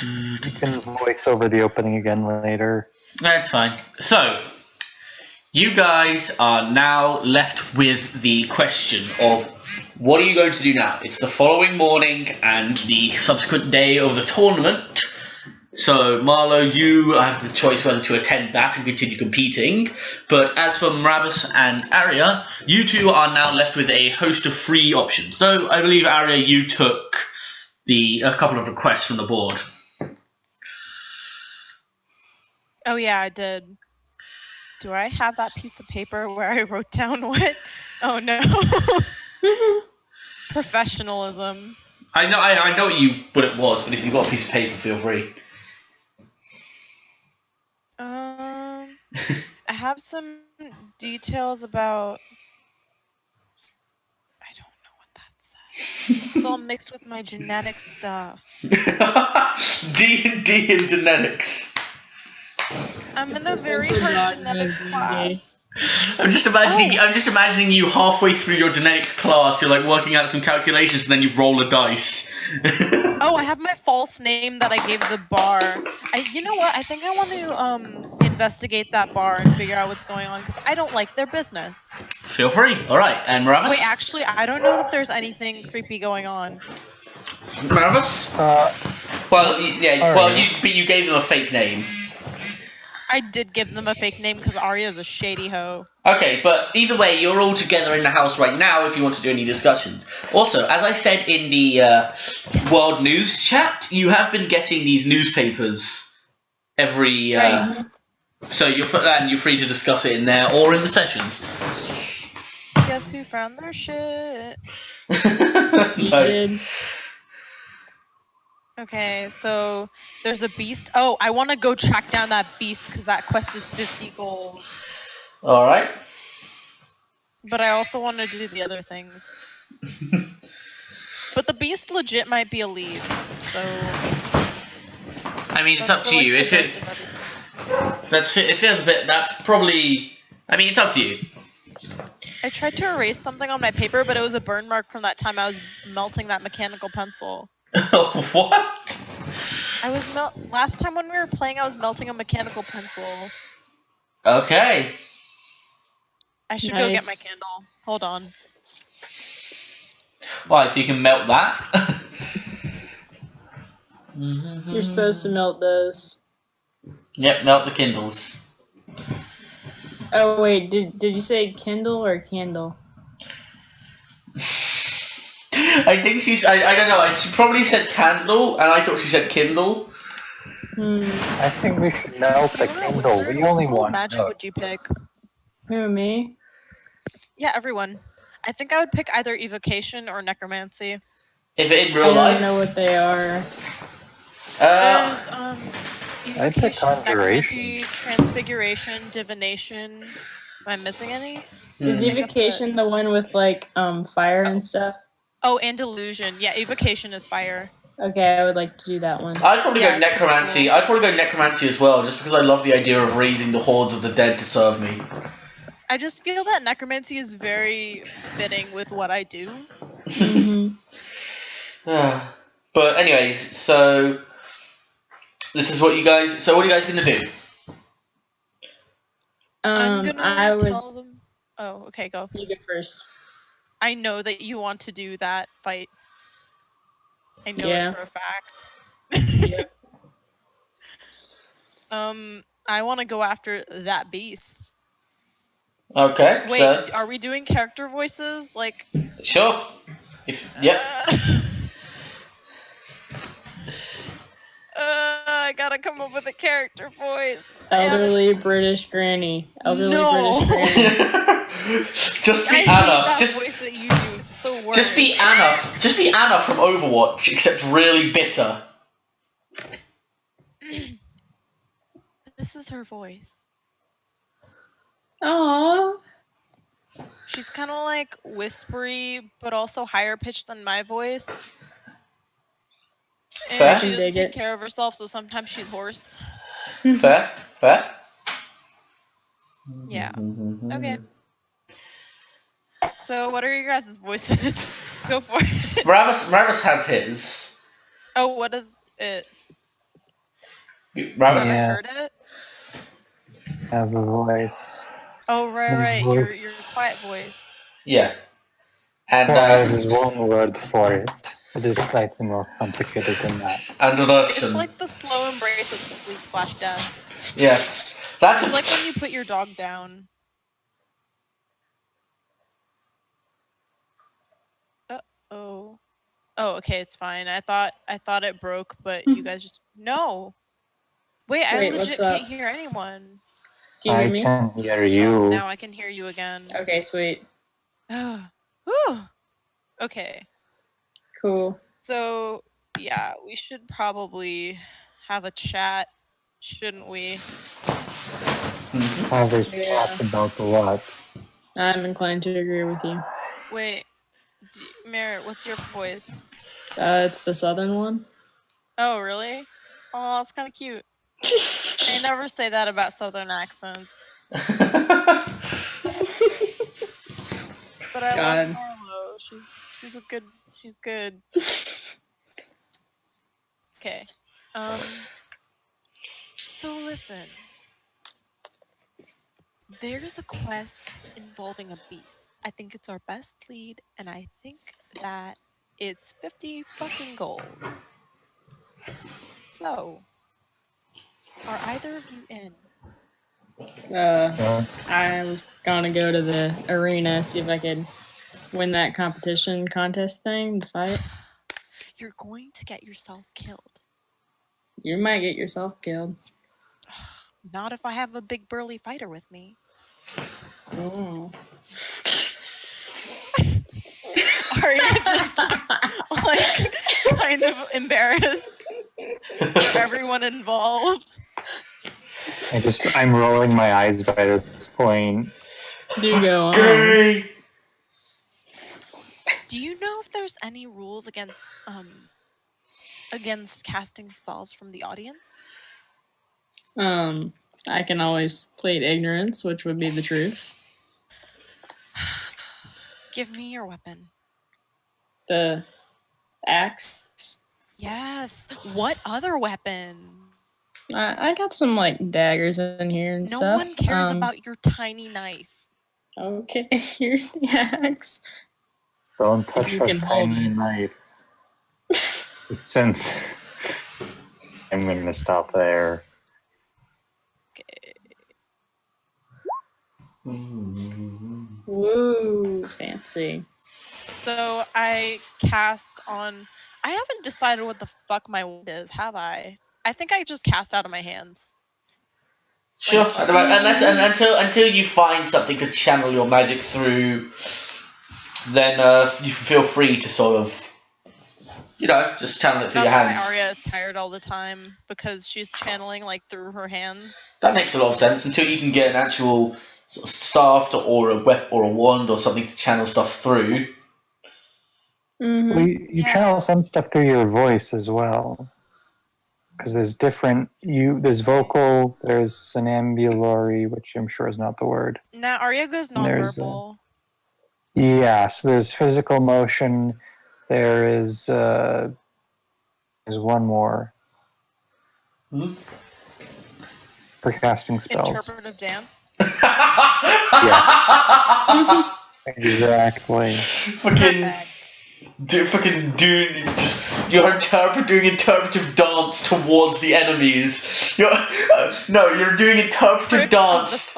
You can voice over the opening again later. That's fine. So, you guys are now left with the question of what are you going to do now? It's the following morning and the subsequent day of the tournament. So, Marlo, you have the choice whether to attend that and continue competing. But as for Maravis and Arya, you two are now left with a host of free options. Though I believe, Arya, you took a couple of requests from the board. Oh yeah, I did. Do I have that piece of paper where I wrote down what? Oh no. Professionalism. I know what it was, but if you've got a piece of paper, feel free. I have some details about. I don't know what that says. It's all mixed with my genetic stuff. D&D and genetics. I'm in a very hard genetics class. I'm just imagining you halfway through your genetic class. You're like working out some calculations, and then you roll a dice. Oh, I have my false name that I gave the bar. You know what? I think I want to investigate that bar and figure out what's going on because I don't like their business. Feel free. All right, and Maravis. Wait, actually, I don't know that there's anything creepy going on. Maravis. Well, yeah. Well, you gave them a fake name. I did give them a fake name because Arya's a shady hoe. Okay, but either way, you're all together in the house right now if you want to do any discussions. Also, as I said in the World News chat, you have been getting these newspapers every... So you're free to discuss it in there or in the sessions. Guess who found their shit? No. Okay, so there's a beast. Oh, I want to go track down that beast because that quest is 50 gold. Alright. But I also want to do the other things. But the beast legit might be a lead, so... I mean, it's up to you. It feels a bit... That's probably... I mean, it's up to you. I tried to erase something on my paper, but it was a burn mark from that time I was melting that mechanical pencil. What? I was last time when we were playing, I was melting a mechanical pencil. Okay. I should go get my candle. Hold on. Why, so you can melt that? You're supposed to melt those. Yep, melt the Kindles. Oh wait, did you say Kindle or candle? I think I don't know, she probably said candle, and I thought she said Kindle. I think we should melt the Kindle. We only want magic would you pick? Who, me? Yeah, everyone. I think I would pick either evocation or necromancy. If in real life? I don't know what they are. There's I pick conjuration, transfiguration, divination. Am I missing any? Is evocation the one with like fire and stuff? Oh, and illusion. Yeah, evocation is fire. Okay, I would like to do that one. I'd probably go necromancy. Cool. I'd probably go necromancy as well, just because I love the idea of raising the hordes of the dead to serve me. I just feel that necromancy is very fitting with what I do. But anyways, so this is what you guys. So what are you guys gonna do? I'm gonna tell them. Oh, okay, go. You go first. I know that you want to do that fight. I know it for a fact. I want to go after that beast. Okay. Wait, so... are we doing character voices? Like. Sure. Yep. I gotta come up with a character voice. Elderly British granny. British granny. Just be Anna. Voice that you do. It's the worst. Just be Anna. Just be Anna from Overwatch, except really bitter. This is her voice. Aww. She's kind of like whispery, but also higher pitched than my voice. And Fair. she doesn't take care of herself, so sometimes she's hoarse. Fair. Yeah. Okay. So, what are your guys' voices? Go for it. Ravis has his. Oh, what is it? Rabbit? Whoever Yeah. heard it. Have a voice. Oh right, My right. voice. Your quiet voice. Yeah. And Quiet is one word for it. It is slightly more complicated than that. and It's Russian. like the slow embrace of sleep/death. Yes. That's It's like when you put your dog down. Oh. Oh, okay, it's fine. I thought it broke, but you guys just no. Wait, I Wait, legit what's up? can't hear anyone. Do you hear I me? can hear Oh, you. now I can hear you again. Okay, sweet. Whew. Okay. Cool. So, yeah, we should probably have a chat, shouldn't we? Have a Yeah. chat about what? I'm inclined to agree with you. Wait, Merritt, what's your voice? It's the southern one. Oh, really? Oh, it's kind of cute. I never say that about southern accents. But I love Marlo. She's good. Okay. So listen. There's a quest involving a beast. I think it's our best lead, and I think that it's 50 fucking gold. So, are either of you in? I was gonna go to the arena, see if I could win that contest thing, the fight. You're going to get yourself killed. You might get yourself killed. Not if I have a big burly fighter with me. Oh. Arya just looks like kind of embarrassed for everyone involved. I'm rolling my eyes by this point. Do go on. Gay. Do you know if there's any rules against casting spells from the audience? I can always plead ignorance, which would be the truth. Give me your weapon. The axe. Yes. What other weapon? I got some like daggers in here and No stuff. one cares about your tiny knife. Okay, here's the axe. Don't touch you her can hold tiny it. knife. Since I'm gonna stop there. Okay. Woo, fancy. So I cast on. I haven't decided what the fuck my wound is, have I? I think I just cast out of my hands. Sure, until you find something to channel your magic through, then you feel free to sort of, just channel it through your hands. That's why Arya is tired all the time, because she's channeling like through her hands. That makes a lot of sense. Until you can get an actual sort of staff or a whip or a wand or something to channel stuff through. Mm-hmm. Well, you channel some stuff through your voice as well. Because there's different, there's vocal, there's sonambulary, which I'm sure is not the word. Now Arya goes nonverbal. Yeah, so there's physical motion, there's one more. For casting spells. Interpretive dance? Yes. Exactly. You're doing interpretive dance towards the enemies. You're doing interpretive dance.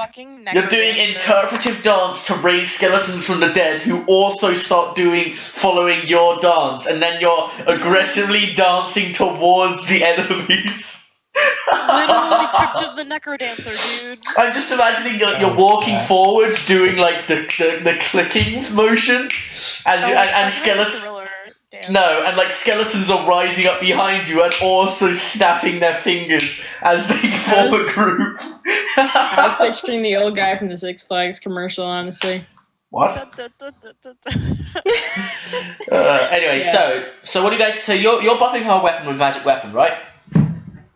You're doing interpretive dance to raise skeletons from the dead who also start following your dance, and then you're aggressively dancing towards the enemies. Literally Crypt of the Necrodancer, dude. I'm just imagining you're walking forwards, doing like the clicking motion, and skeletons. No, and like skeletons are rising up behind you and also snapping their fingers as they form a group. I was picturing the old guy from the Six Flags commercial, honestly. What? Anyway, yes. so what do you guys? So you're buffing her weapon with magic weapon, right?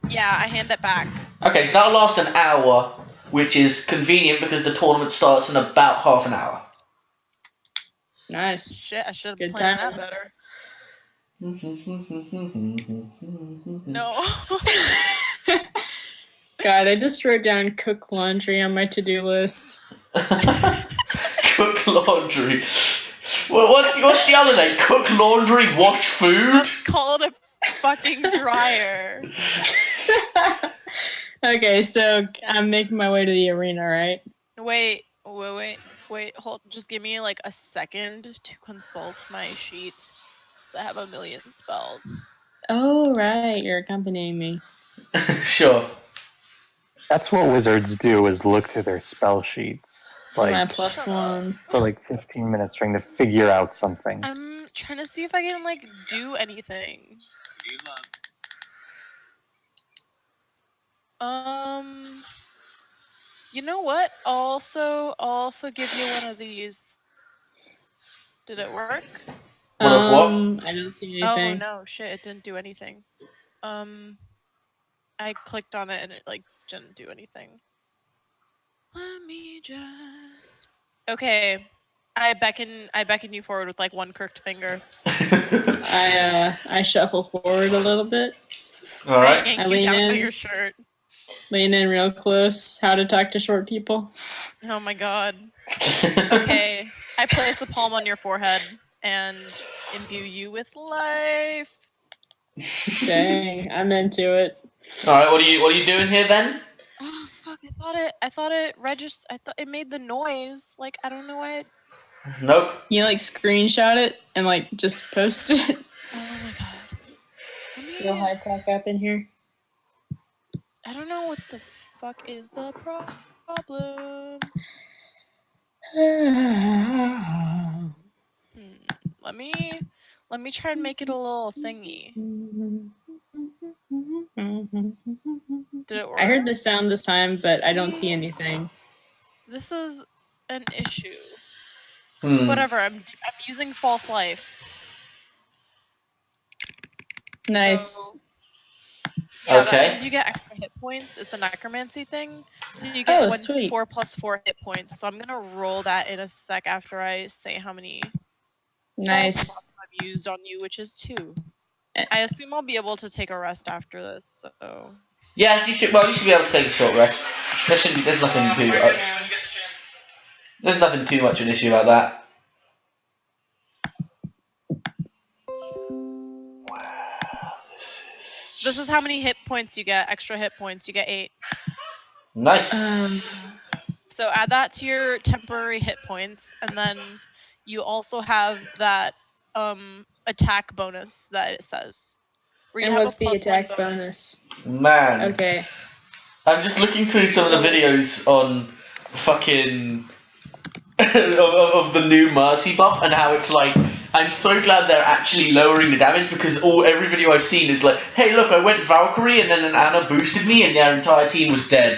Yeah, I hand it back. Okay, so that'll last an hour, which is convenient because the tournament starts in about half an hour. Nice. Shit, I should have planned that better. No. God, I just wrote down cook laundry on my to-do list. Cook laundry. Well, what's the other name? Cook laundry, wash food. Let's call it a fucking dryer. Okay, so I'm making my way to the arena, right? Wait. Hold. Just give me like a second to consult my sheet. 'Cause I have a million spells. Oh, right, you're accompanying me. Sure. That's what wizards do: is look through their spell sheets, My like plus Shut one. for like 15 minutes, trying to figure out something. I'm trying to see if I can like do anything. You know what? I'll also give you one of these. Did it work? What of what? I don't see Oh anything. no, shit! It didn't do anything. I clicked on it and it like didn't do anything. Let me just. Okay, I beckon you forward with like one crooked finger. I shuffle forward a little bit. All I right. yank I you lean down by in. your shirt. Lean in real close. How to talk to short people. Oh my god. Okay, I place a palm on your forehead and imbue you with life. Dang, I'm into it. All right. What are you doing here then? Oh fuck! I thought it registered. I thought it made the noise. Like I don't know why. Nope. You like screenshot it and like just post it. Oh my god. Let me. Real high tech up in here. I don't know what the fuck is the problem. Let me try and make it a little thingy. Did it work? I heard the sound this time, but I don't see anything. This is an issue. Hmm. Whatever. I'm using false life. Nice. So, yeah, that Okay. means you get extra hit points. It's a necromancy thing. So you get Sweet. 4 + 4 hit points. So I'm gonna roll that in a sec after I say how many Nice. slots I've used on you, which is 2. Eh. I assume I'll be able to take a rest after this. So Yeah, you should. Well, you should be able to take a short rest. There's nothing too. There's nothing too much of an issue about that. this is how many hit points you get. Extra hit points. You get 8. Nice. So add that to your temporary hit points, and then you also have that attack bonus that it says. Where you And have what's a the +1 attack bonus? Man. Okay. I'm just looking through some of the videos on fucking of the new Mercy buff and how it's like. I'm so glad they're actually lowering the damage because every video I've seen is like, hey, look, I went Valkyrie and then an Anna boosted me and their entire team was dead.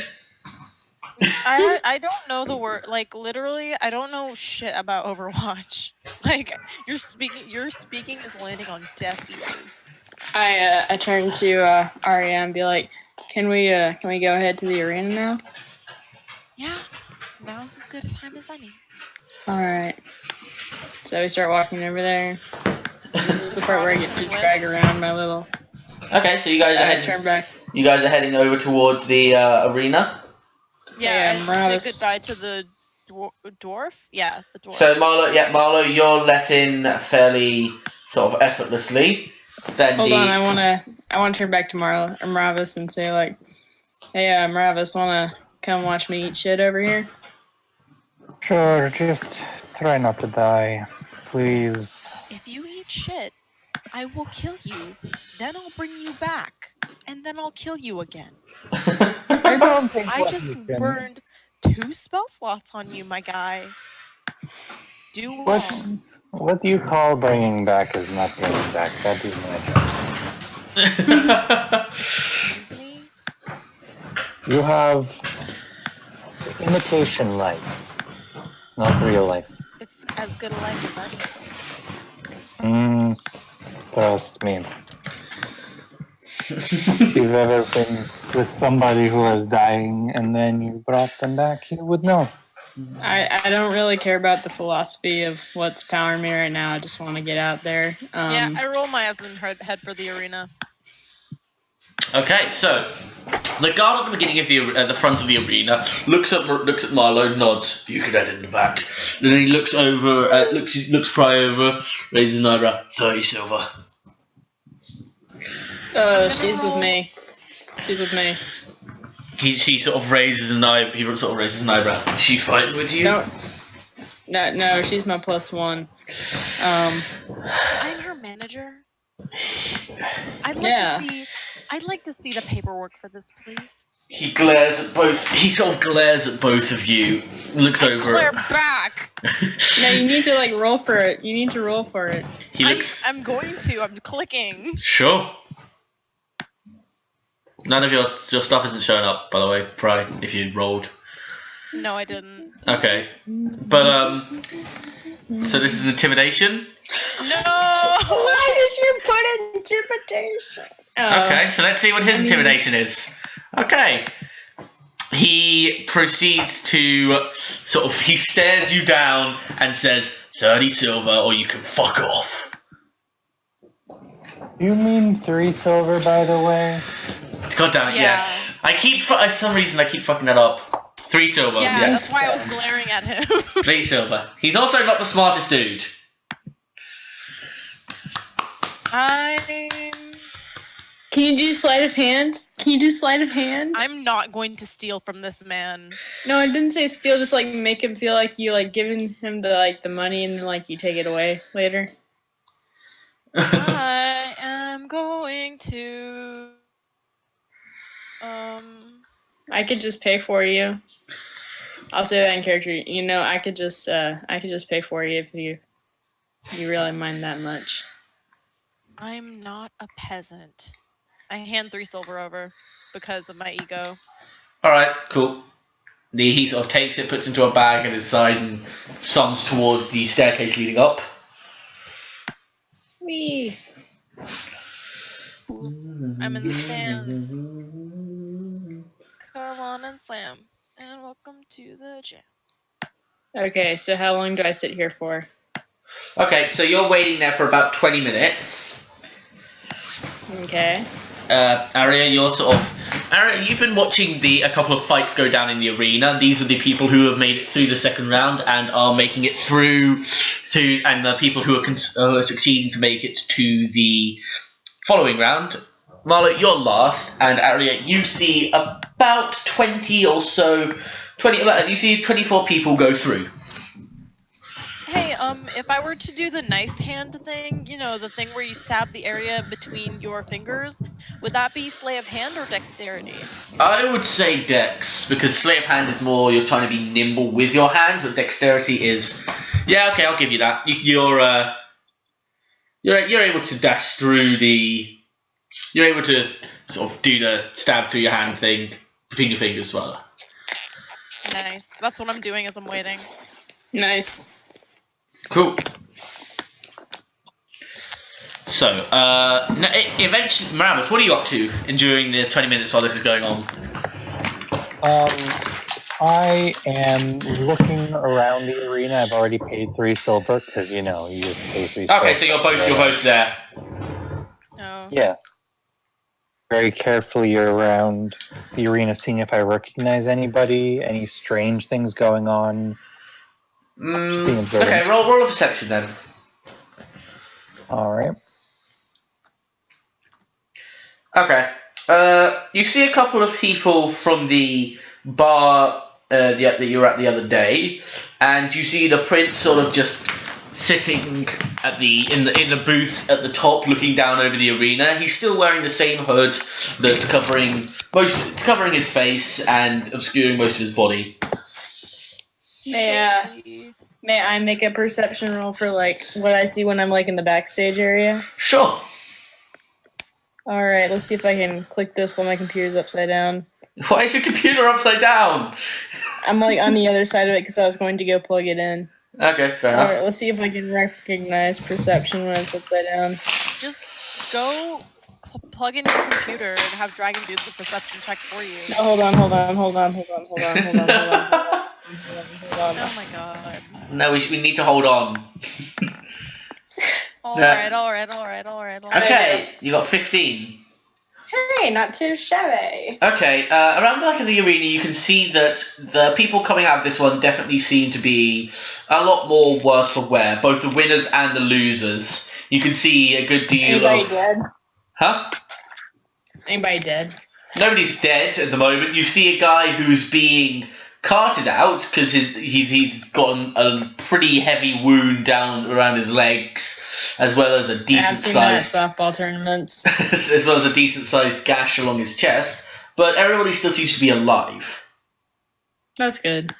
I don't know the word. Like literally, I don't know shit about Overwatch. Like your speaking is landing on deaf ears. I turn to Arya and be like, can we go ahead to the arena now? Yeah, now's as good a time as any. All right. So we start walking over there. This is the part where I get to drag around my little. Okay, so you guys are Turn back. You guys are heading over towards the arena. Yeah, Hey, and Morales. say goodbye to the dwarf. Yeah, the dwarf. So Marlo, you're let in fairly sort of effortlessly. Then Hold on, I wanna turn back to Maravis and say like, hey, Maravis, wanna come watch me eat shit over here? Sure, just try not to die, please. If you eat shit, I will kill you. Then I'll bring you back, and then I'll kill you again. I don't think I what just you can- burned 2 spell slots on you, my guy. Do well. What you call bringing back is not bringing back. That is my job. Excuse me? You have imitation life, not real life. It's as good a life as any. Trust me. If you've ever been with somebody who was dying and then you brought them back, you would know. I don't really care about the philosophy of what's powering me right now. I just want to get out there. Yeah, I roll my ass in head for the arena. Okay, so the guard at the beginning of the front of the arena looks at Marlowe, nods. You can head in the back. Then he looks over, looks Pry over, raises an eyebrow. 30 silver. Oh, she's with me. She's with me. He sort of raises an eye. He sort of raises an eyebrow. Is she fighting with you? No, she's my +1. I'm her manager. I'd like to see the paperwork for this, please. He glares at both. He sort of glares at both of you. Looks over. Glare back. No, you need to like roll for it. You need to roll for it. He looks. I'm going to. I'm clicking. Sure. None of your stuff isn't showing up, by the way, Pry, if you rolled. No, I didn't. Okay. But, so this is an intimidation? No! Why did you put intimidation? Okay, so let's see what his intimidation is. Okay. He proceeds to he stares you down and says, 30 silver or you can fuck off. You mean 3 silver, by the way? God damn it, Yeah. yes. For some reason, I keep fucking that up. 3 silver, Yeah, yes. that's why I was glaring at him. 3 silver. He's also not the smartest dude. Can you do sleight of hand? I'm not going to steal from this man. No, I didn't say steal. Just like make him feel like you like giving him the money and then like you take it away later. I am going to. I could just pay for you. I'll say that in character. You know, I could just pay for you if you really mind that much. I'm not a peasant. I hand 3 silver over because of my ego. Alright, cool. He sort of takes it, puts it into a bag at his side and sums towards the staircase leading up. Wee. I'm in the stands. Come on and slam. And welcome to the jam. Okay, so how long do I sit here for? Okay, so you're waiting there for about 20 minutes. Okay. Aria, you've been watching a couple of fights go down in the arena. These are the people who have made it through the second round and are making it through and the people who are succeeding to make it to the following round. Marlo, you're last, and Aria, you see about 20 or so, you see 24 people go through. Hey, if I were to do the knife hand thing, you know, the thing where you stab the area between your fingers, would that be sleight of hand or dexterity? I would say dex, because sleight of hand is more you're trying to be nimble with your hands, but dexterity is... Yeah, okay, I'll give you that. You're able to dash through the... You're able to sort of do the stab through your hand thing between your fingers, rather. Nice. That's what I'm doing as I'm waiting. Nice. Cool. So, eventually, Maravis, what are you up to during the 20 minutes while this is going on? I am looking around the arena. I've already paid 3 silver because you just pay 3 silver. Okay, so you're both there. Oh. Yeah. Very carefully around the arena, seeing if I recognize anybody, any strange things going on. Just being observant. Okay, roll a perception then. All right. Okay. You see a couple of people from the bar that you were at the other day, and you see the prince sort of just sitting at in the booth at the top, looking down over the arena. He's still wearing the same hood that's covering his face and obscuring most of his body. May I make a perception roll for like what I see when I'm like in the backstage area? Sure. All right, let's see if I can click this while my computer's upside down. Why is your computer upside down? I'm like on the other side of it because I was going to go plug it in. Okay, fair enough. All right, let's see if I can recognize perception when it's upside down. Just go plug in your computer and have Dragon do the perception check for you. No, hold on. Oh my god. No, we need to hold on. Alright. Okay, you got 15. Hey, not too shabby. Okay, around the back of the arena, you can see that the people coming out of this one definitely seem to be a lot more worse for wear, both the winners and the losers. You can see a good deal Anybody of... dead? Huh? Anybody dead? Nobody's dead at the moment. You see a guy who's being carted out because he's gotten a pretty heavy wound down around his legs, as well as a decent I've seen that at sized softball tournaments. as well as a decent sized gash along his chest. But everybody still seems to be alive. That's good.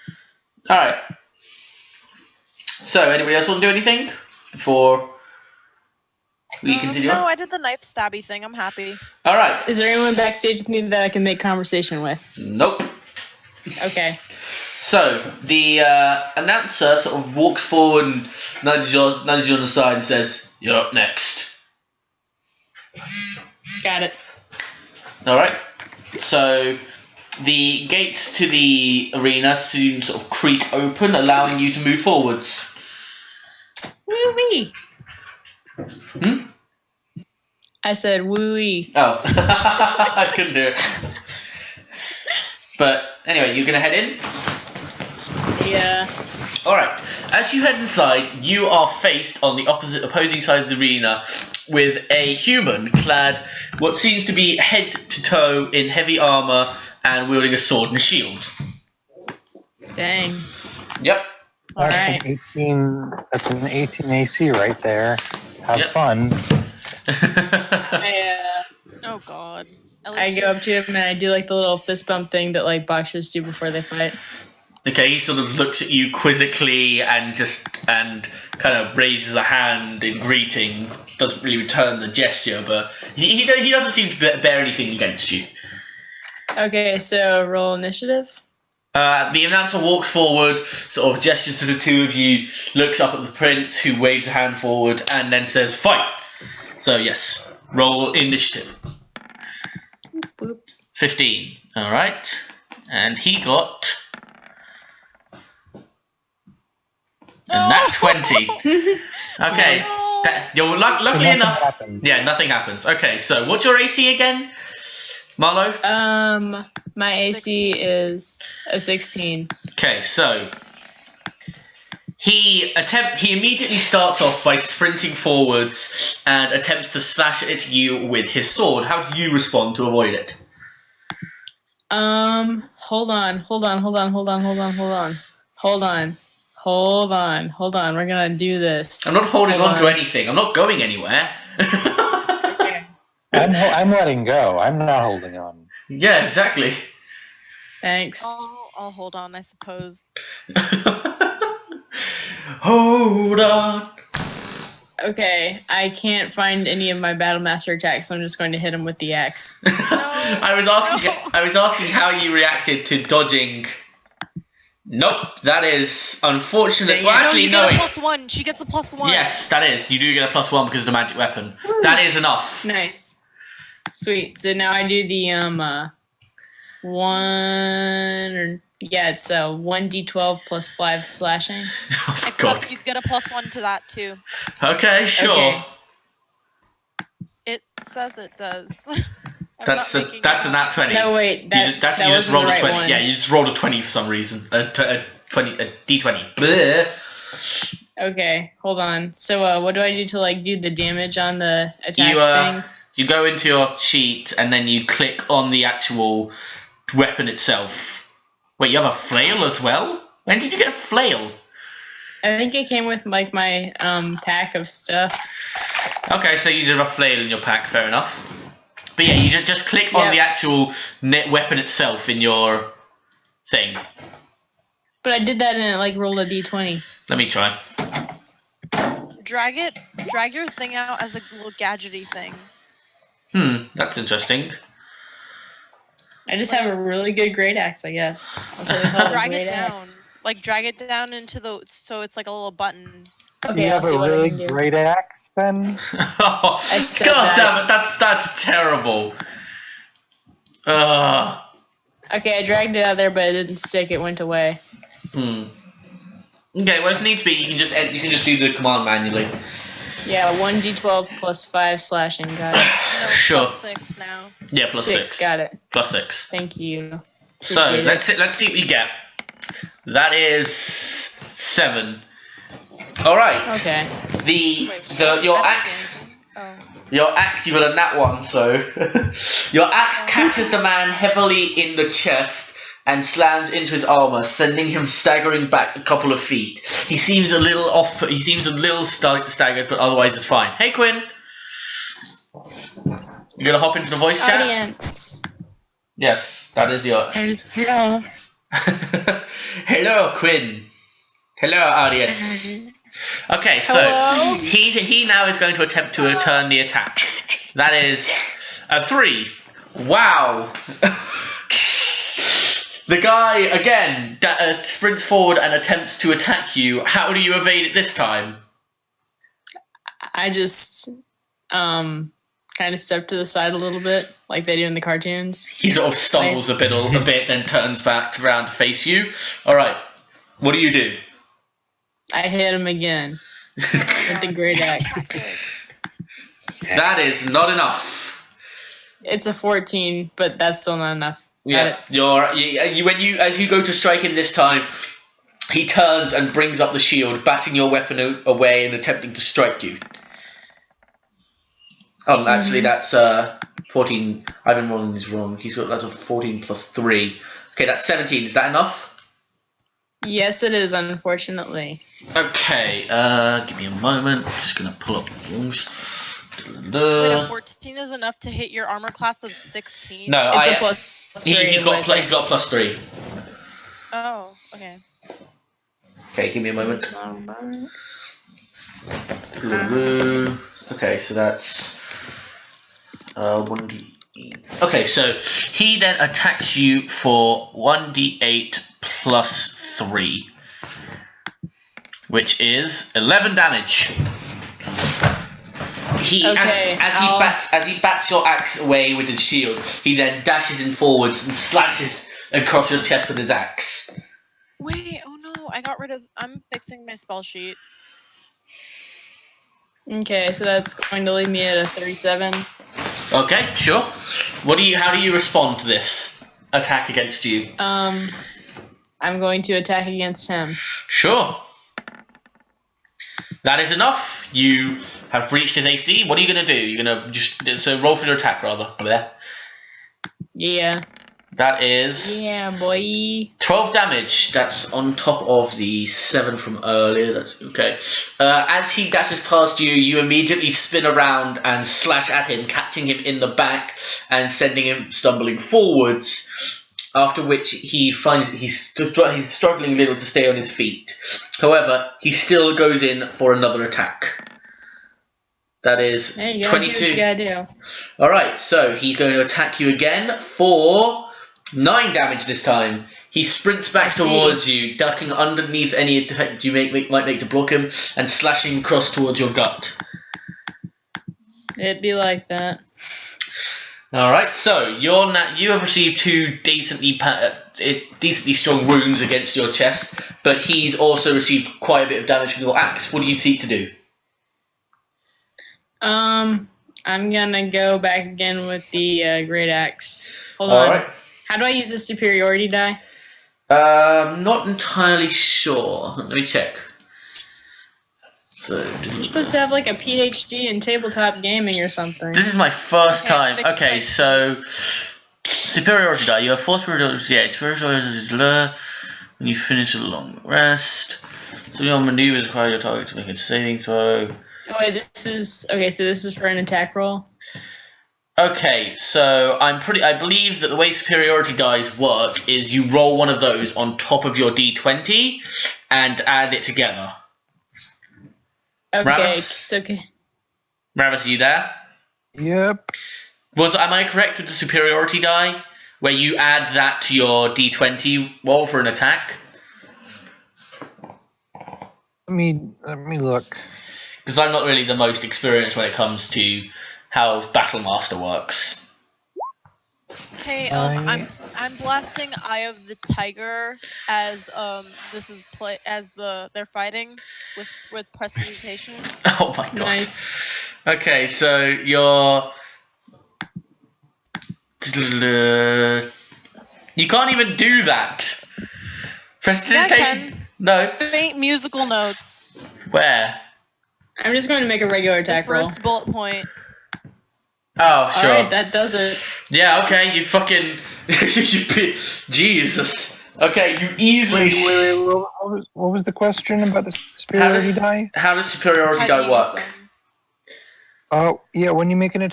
All right. So, anybody else want to do anything before we continue No, on? I did the knife stabby thing. I'm happy. All right. Is there anyone backstage with me that I can make conversation with? Nope. Okay. So the announcer sort of walks forward and nudges you on the side and says, "You're up next." Got it. All right. So the gates to the arena soon sort of creak open, allowing you to move forwards. Woo-wee. Hmm? I said woo-wee. Oh, I couldn't do it. But anyway, you're gonna head in. Yeah. Alright, as you head inside, you are faced on the opposing side of the arena with a human clad what seems to be head to toe in heavy armour and wielding a sword and a shield. Dang. Yep. That's an 18 AC right there. Have Yep. fun. Oh God. I go up to him and I do like the little fist bump thing that like boxers do before they fight. Okay, he sort of looks at you quizzically and kind of raises a hand in greeting. Doesn't really return the gesture, but he doesn't seem to bear anything against you. Okay, so roll initiative. The announcer walks forward, sort of gestures to the two of you, looks up at the prince, who waves a hand forward, and then says, "Fight!" So yes, roll initiative. Boop. 15. All right, and he got. And that 20. Okay, Nice. you're luckily Nothing enough. happened. Yeah, nothing happens. Okay, so what's your AC again, Marlo? My AC is a 16. Okay, so he immediately starts off by sprinting forwards and attempts to slash at you with his sword. How do you respond to avoid it? Hold on. We're gonna do this. I'm not holding Hold on to anything. I'm not going anywhere. Okay. I'm letting go. I'm not holding on. Yeah, exactly. Thanks. I'll hold on, I suppose. Hold on. Okay, I can't find any of my Battle Master attacks, so I'm just going to hit him with the axe. I was asking how you reacted to dodging. Nope, that is unfortunate. Well, actually, you no. get a +1. She gets a +1. Yes, that is. You do get a +1 because of the magic weapon. That is enough. Nice. Sweet. So now I do the it's 1d12 plus 5 slashing. Oh, Except God. you get a +1 to that too. Okay, sure. Okay. It says it does. That's a nat 20. No, wait, you that just wasn't rolled the a right 20. one. Yeah, you just rolled a 20 for some reason. A d20. Bleh. Okay, hold on. So what do I do to like do the damage on the attack things? You go into your sheet and then you click on the actual weapon itself. Wait, you have a flail as well? When did you get a flail? I think it came with like my pack of stuff. Okay, so you did have a flail in your pack, fair enough. But yeah, you just click on the actual weapon itself in your thing. But I did that and it like rolled a d20. Let me try. Drag your thing out as a little gadgety thing. That's interesting. I just have a really good great axe, I guess. That's what they call Drag a it great down. axe. Like drag it down into so it's like a little button. Okay, you I'll have see a what I really can do. great axe then? Oh, said God that. damn it, that's terrible. Okay, I dragged it out there, but it didn't stick. It went away. Okay, well if needs be, you can just do the command manually. Yeah, 1d12 plus 5 slashing. Got it. No, Sure. plus 6 now. Yeah, plus 6. Got it. Plus 6. Thank you. So Appreciate it. let's see what you get. That is 7. All right. Okay. Your axe. Oh. Your axe, you got a nat 1, so your axe catches the man heavily in the chest and slams into his armor, sending him staggering back a couple of feet. He seems a little off. He seems a little staggered, but otherwise is fine. Hey, Quinn. You gonna hop into the voice chat? Audience. Yes, that is your. Hello. Hello, Quinn. Hello, audience. Okay, so Hello? he now is going to attempt to return the attack. That is a 3. Wow. The guy again sprints forward and attempts to attack you. How do you evade it this time? I just kind of step to the side a little bit, like they do in the cartoons. He sort of stumbles a bit, then turns back around to face you. All right, what do you do? I hit him again with the great axe. That is not enough. It's a 14, but that's still not enough. Yeah, as you go to strike him this time, he turns and brings up the shield, batting your weapon away and attempting to strike you. Oh, actually, that's 14. I've been rolling this wrong. That's a 14 plus 3. Okay, that's 17. Is that enough? Yes, it is, unfortunately. Okay, give me a moment. I'm just gonna pull up the rules. Wait, a 14 is enough to hit your armor class of 16? No, It's a plus 3. he's got plus 3. Oh, okay. Okay, give me a moment. Okay, so that's 1d8. Okay, so he then attacks you for 1d8 plus 3, which is 11 damage. As he bats your axe away with his shield, he then dashes in forwards and slashes across your chest with his axe. Wait, oh no, I'm fixing my spell sheet. Okay, so that's going to leave me at a 37. Okay, sure. How do you respond to this attack against you? I'm going to attack against him. Sure. That is enough. You have breached his AC. What are you going to do? You're going to roll for your attack, rather. There. Yeah. That is... Yeah, boy. 12 damage. That's on top of the 7 from earlier. That's okay. As he dashes past you, you immediately spin around and slash at him, catching him in the back and sending him stumbling forwards. After which he finds he's struggling a little to stay on his feet. However, he still goes in for another attack. That is 22. Do what you gotta do. All right, so he's going to attack you again for 9 damage this time. He sprints back towards you, ducking underneath any attack you might make to block him, and slashing across towards your gut. It'd be like that. All right, so you have received 2 decently strong wounds against your chest, but he's also received quite a bit of damage from your axe. What do you seek to do? I'm gonna go back again with the great axe. Hold All on. right. How do I use the superiority die? Not entirely sure. Let me check. So, You're supposed to have like a PhD in tabletop gaming or something. this is my first time. fix Okay, my- so superiority die. You have 4 superiority. Yeah, superiority is when you finish a long rest. So your maneuvers require your target to make a saving throw. Oh wait, this is for an attack roll. Okay, so I believe that the way superiority dice work is you roll one of those on top of your d20 and add it together. Okay, Ravis? it's okay. Ravis, are you there? Yep. Am I correct with the superiority die, where you add that to your d20 roll for an attack? Let me look. Because I'm not really the most experienced when it comes to how Battlemaster works. Hey, I- I'm I'm blasting Eye of the Tiger as they're fighting with prestidigitation. Oh my god. Nice. Okay, so you're. You can't even do that. Prestidigitation. can. No. Faint musical notes. Where? I'm just going to make a regular The attack roll. first bullet point. Oh, sure. Alright, that does it. Yeah, okay, you fucking. Jesus. Okay, you easily. Wait, what was the question about the superiority die? How does superiority How die to use work? them. Oh, yeah, when you make an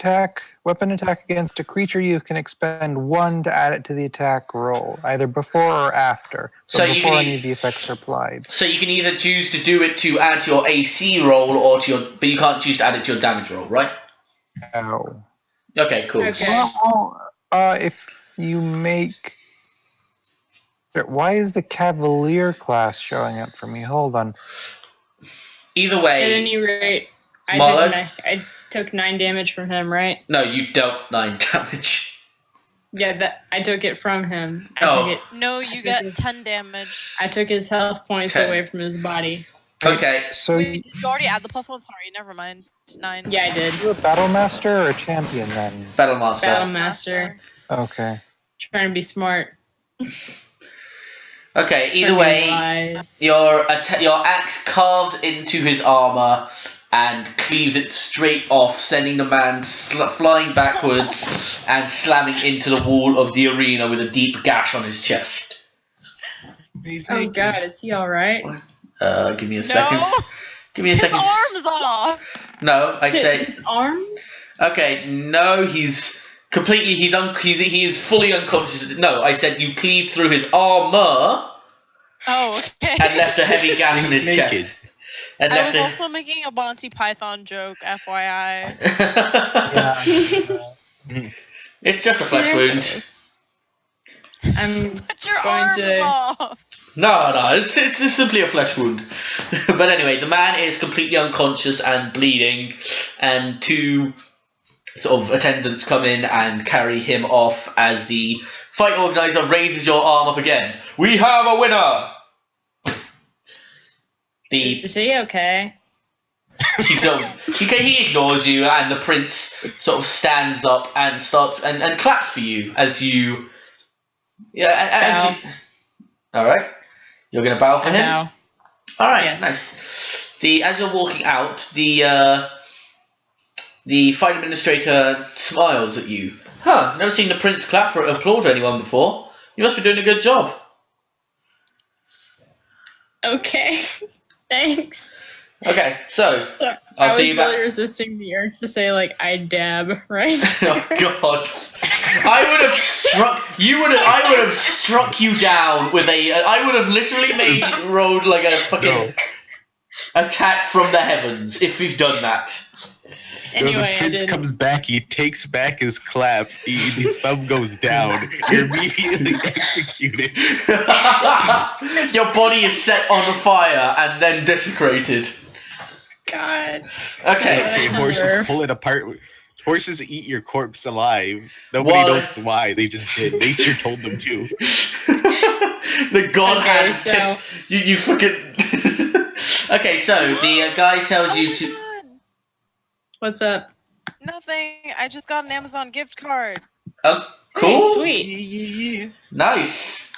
weapon attack against a creature, you can expend 1 to add it to the attack roll, either before or after. So you before can any of the effects are applied. So you can either choose to do it to add to your AC roll or to your. But you can't choose to add it to your damage roll, right? Oh. Okay, cool. Okay. Well, if you make... Why is the Cavalier class showing up for me? Hold on. Either At way. any rate, Marlo? I took 9 damage from him, right? No, you dealt 9 damage. Yeah, I took it from him. No, you get 10 damage. I took his health points 10. away from his body. Okay. So Wait, did you already add the +1? Sorry, never mind. 9. Yeah, I did. you a battle master or a champion then? Battle Master. Battle Master. Okay. Trying to be smart. Okay, either Trying to be way, wise. your axe carves into his armor and cleaves it straight off, sending the man flying backwards and slamming into the wall of the arena with a deep gash on his chest. He's Oh naked. god, is he alright? Give me a second. No! Give me a His second. arm's off! No, I say. His arm? Okay, no, he's completely. He is fully unconscious. No, I said you cleaved through his armor Oh, okay. and left a heavy gash on his He's naked. chest. And I left was also making a Monty Python joke, FYI. It's just a flesh wound. I'm But your Going arm's to- off! No, it's just simply a flesh wound. But anyway, the man is completely unconscious and bleeding, and 2 sort of attendants come in and carry him off as the fight organizer raises your arm up again. We have a winner! Is he okay? He ignores you, and the prince sort of stands up and starts and claps for you as you. Yeah, all right. You're gonna bow for him. Now. All right, Yes. nice. As you're walking out, the fight administrator smiles at you. Huh? Never seen the prince clap for applaud anyone before. You must be doing a good job. Okay. Thanks. Okay, so So, I'll I was see you back. really resisting the urge to say like I dab, right? Oh God! I would have struck you. I would have struck you down with a. I would have literally made you roll like a fucking attack from the heavens if you've done that. Anyway, the I prince didn't. comes back, he takes back his clap, his thumb goes down, you're immediately executed. Your body is set on fire and then desecrated. God. Okay. That's what I Horses deserve. pull it apart. Horses eat your corpse alive. Nobody Well- knows why. They just did. Nature told them to. The god Okay, hand so- piss. You fucking. Okay, so the guy tells you to. God. What's up? Nothing. I just got an Amazon gift card. Oh, cool. Hey, sweet. Nice.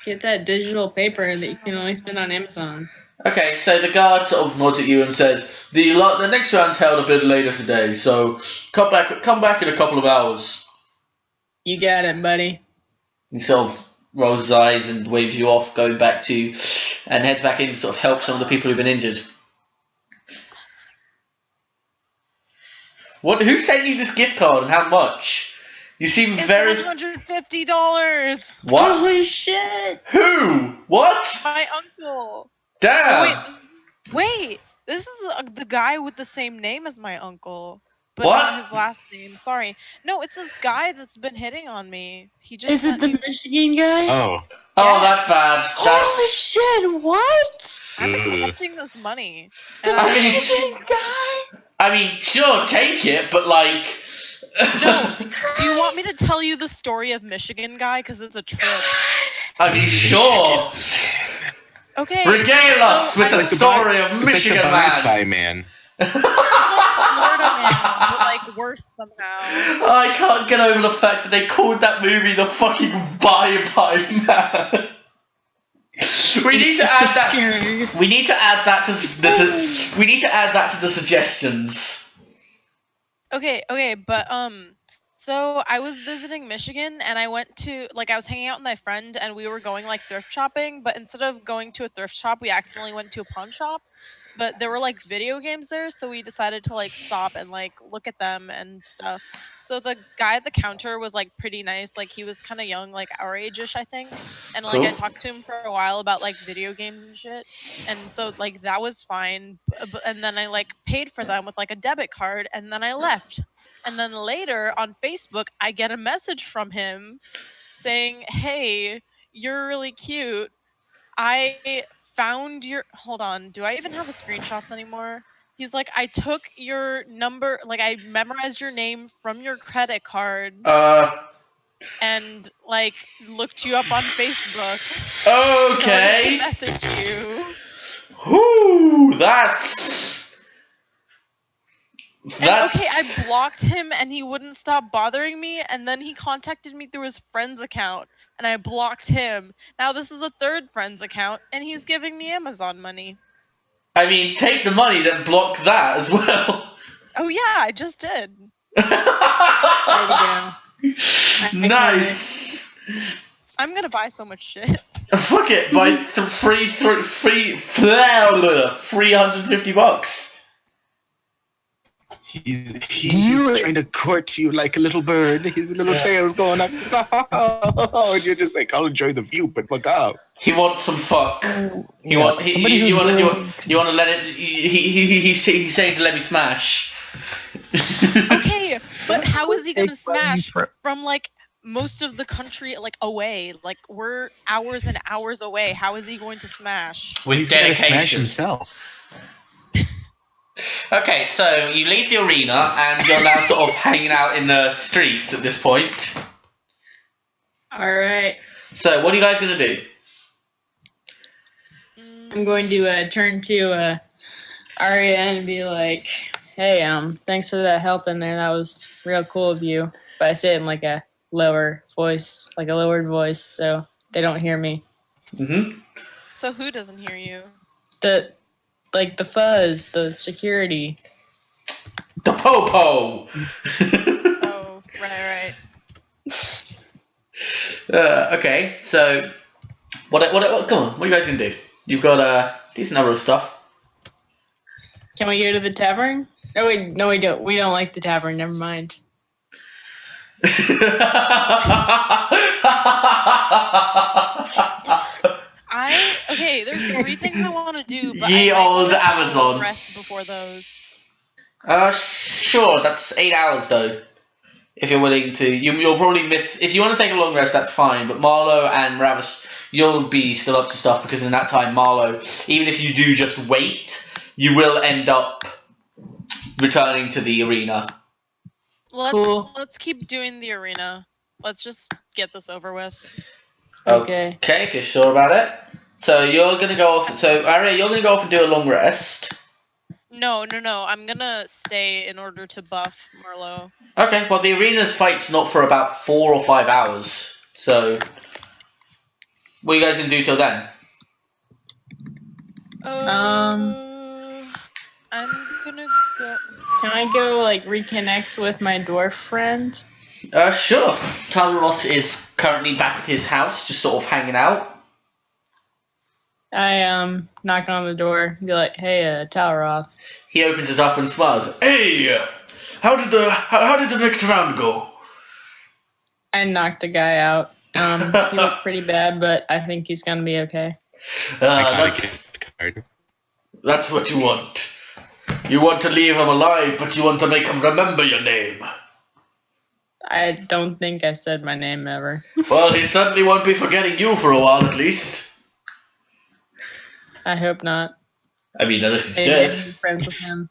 Get that digital paper that you can only spend on Amazon. Okay, so the guard sort of nods at you and says, "The next round's held a bit later today, so come back in a couple of hours." You got it, buddy. He sort of rolls his eyes and waves you off, going back to, and heads back in to sort of help some of the people who've been injured. Who sent you this gift card and how much? You seem It's very. $150. What? Holy shit! Who? What? My uncle. Damn. Oh, wait. This is the guy with the same name as my uncle, but What? not his last name. Sorry. No, it's this guy that's been hitting on me. He just Is it sent the me- Michigan guy? Oh. Oh, Yes. that's bad. Holy shit! What? I'm Ugh. accepting this money. The And I mean- Michigan guy? I mean, sure, take it, but like, No. Do you want me to tell you the story of Michigan guy? Because it's a trip. I mean, sure. Okay. Regale us so with I the was story of It's Michigan like the man. Bye Man. like Florida man, but like worse somehow. I can't get over the fact that they called that movie the fucking Bye Bye Man. We need to add that. Scary. We need to add that to. We need to add that to the suggestions. Okay, but so I was visiting Michigan and I went to I was hanging out with my friend and we were going like thrift shopping, but instead of going to a thrift shop, we accidentally went to a pawn shop. But there were like video games there, so we decided to like stop and like look at them and stuff. So the guy at the counter was like pretty nice, like he was kind of young, like our age-ish, I think. And like I Cool. talked to him for a while about like video games and shit. And so like that was fine. And then I like paid for them with like a debit card and then I left. And then later on Facebook, I get a message from him saying, "Hey, you're really cute. I found your hold on, do I even have the screenshots anymore?" He's like, "I took your number, like I memorized your name from your credit card and like looked you up on Facebook. Started to Okay. message you." Whoo, that's. And okay, I blocked him and he wouldn't stop bothering me, and then he contacted me through his friend's account and I blocked him. Now this is a third friend's account and he's giving me Amazon money. I mean, take the money, then block that as well. Oh yeah, I just did. There we go. Nice. I'm gonna buy so much shit. Fuck it, buy $350. He's trying to court you like a little bird. His little tail's going up. And you're just like, I'll enjoy the view, but look up. He wants some fuck. You want to let it. He's saying to let me smash. Okay, but how is he gonna smash from like most of the country like away? Like we're hours and hours away. How is he going to smash? With He's gotta smash dedication. himself. Okay, so you leave the arena and you're now sort of hanging out in the streets at this point. All right. So what are you guys gonna do? I'm going to turn to Arya and be like, "Hey, thanks for that help in there. That was real cool of you." But I say it in like a lower voice, like a lowered voice, so they don't hear me. Mm-hmm. So who doesn't hear you? The fuzz, the security. The po-po! Oh, right. Okay, so come on, what are you guys gonna do? You've got a decent number of stuff. Can we go to the tavern? No, we don't. We don't like the tavern. Never mind. There's 3 things I want to do, but Ye I might old wanna take a Amazon. rest before those. Sure, that's 8 hours though. If you're willing to, you'll probably miss. If you want to take a long rest, that's fine. But Marlo and Ravis, you'll be still up to stuff because in that time, Marlo, even if you do just wait, you will end up returning to the arena. Let's keep doing the arena. Let's just get this over with. Okay. Okay, if you're sure about it. So you're gonna go off. So Arya, you're gonna go off and do a long rest. No. I'm gonna stay in order to buff Marlo. Okay. Well, the arena's fight's not for about 4 or 5 hours. So what are you guys gonna do till then? I'm gonna go. Can I go like reconnect with my dwarf friend? Sure. Talremis is currently back at his house, just sort of hanging out. I knock on the door and be like, "Hey, Talroth." He opens it up and smiles. Hey, how did the next round go? I knocked the guy out. He looked pretty bad, but I think he's gonna be okay. That's what you want. You want to leave him alive, but you want to make him remember your name. I don't think I said my name ever. Well, he certainly won't be forgetting you for a while, at least. I hope not. I mean, unless he's Maybe I dead. can be friends with him.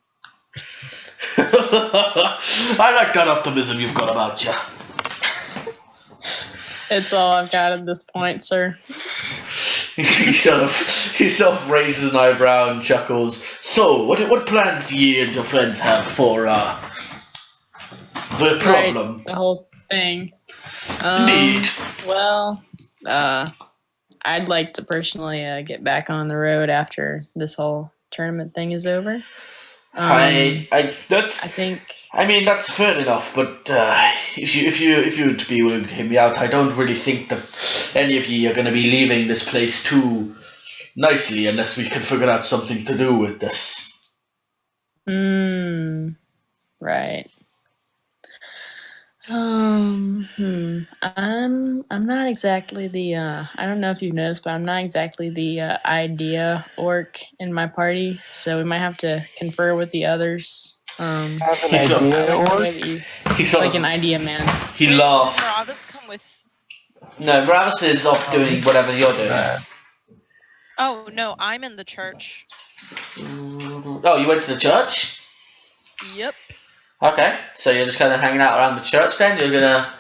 I like that optimism you've got about you. It's all I've got at this point, sir. He sort of raises an eyebrow and chuckles. So, what plans do you and your friends have for the problem? Right, the whole thing. Indeed. Well, I'd like to personally get back on the road after this whole tournament thing is over. I think. I mean, that's fair enough, but if you would be willing to hear me out, I don't really think that any of you are going to be leaving this place too nicely unless we can figure out something to do with this. Right. I'm not exactly the I don't know if you've noticed, but I'm not exactly the idea orc in my party, so we might have to confer with the others. Have an idea, or He's like an idea man. He Wait, laughs. Did Ravis come with? No, Ravis is off doing whatever you're doing. Oh no, I'm in the church. Oh, you went to the church? Yep. Okay, so you're just kind of hanging out around the church then? You're gonna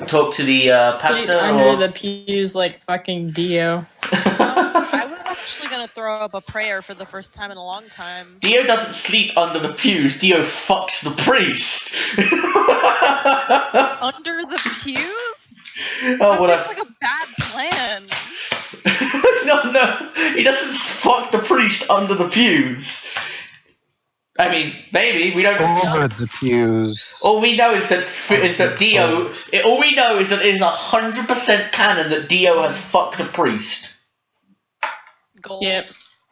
talk to the pastor? Sit under the pews like fucking Dio. I was actually gonna throw up a prayer for the first time in a long time. Dio doesn't sleep under the pews. Dio fucks the priest. Under the pews? Oh, That sounds like a bad plan. No, he doesn't fuck the priest under the pews. I mean, maybe we don't. over the pews. All we know is that Dio. All we know is that it is 100% canon that Dio has fucked a priest. Goals. Yep.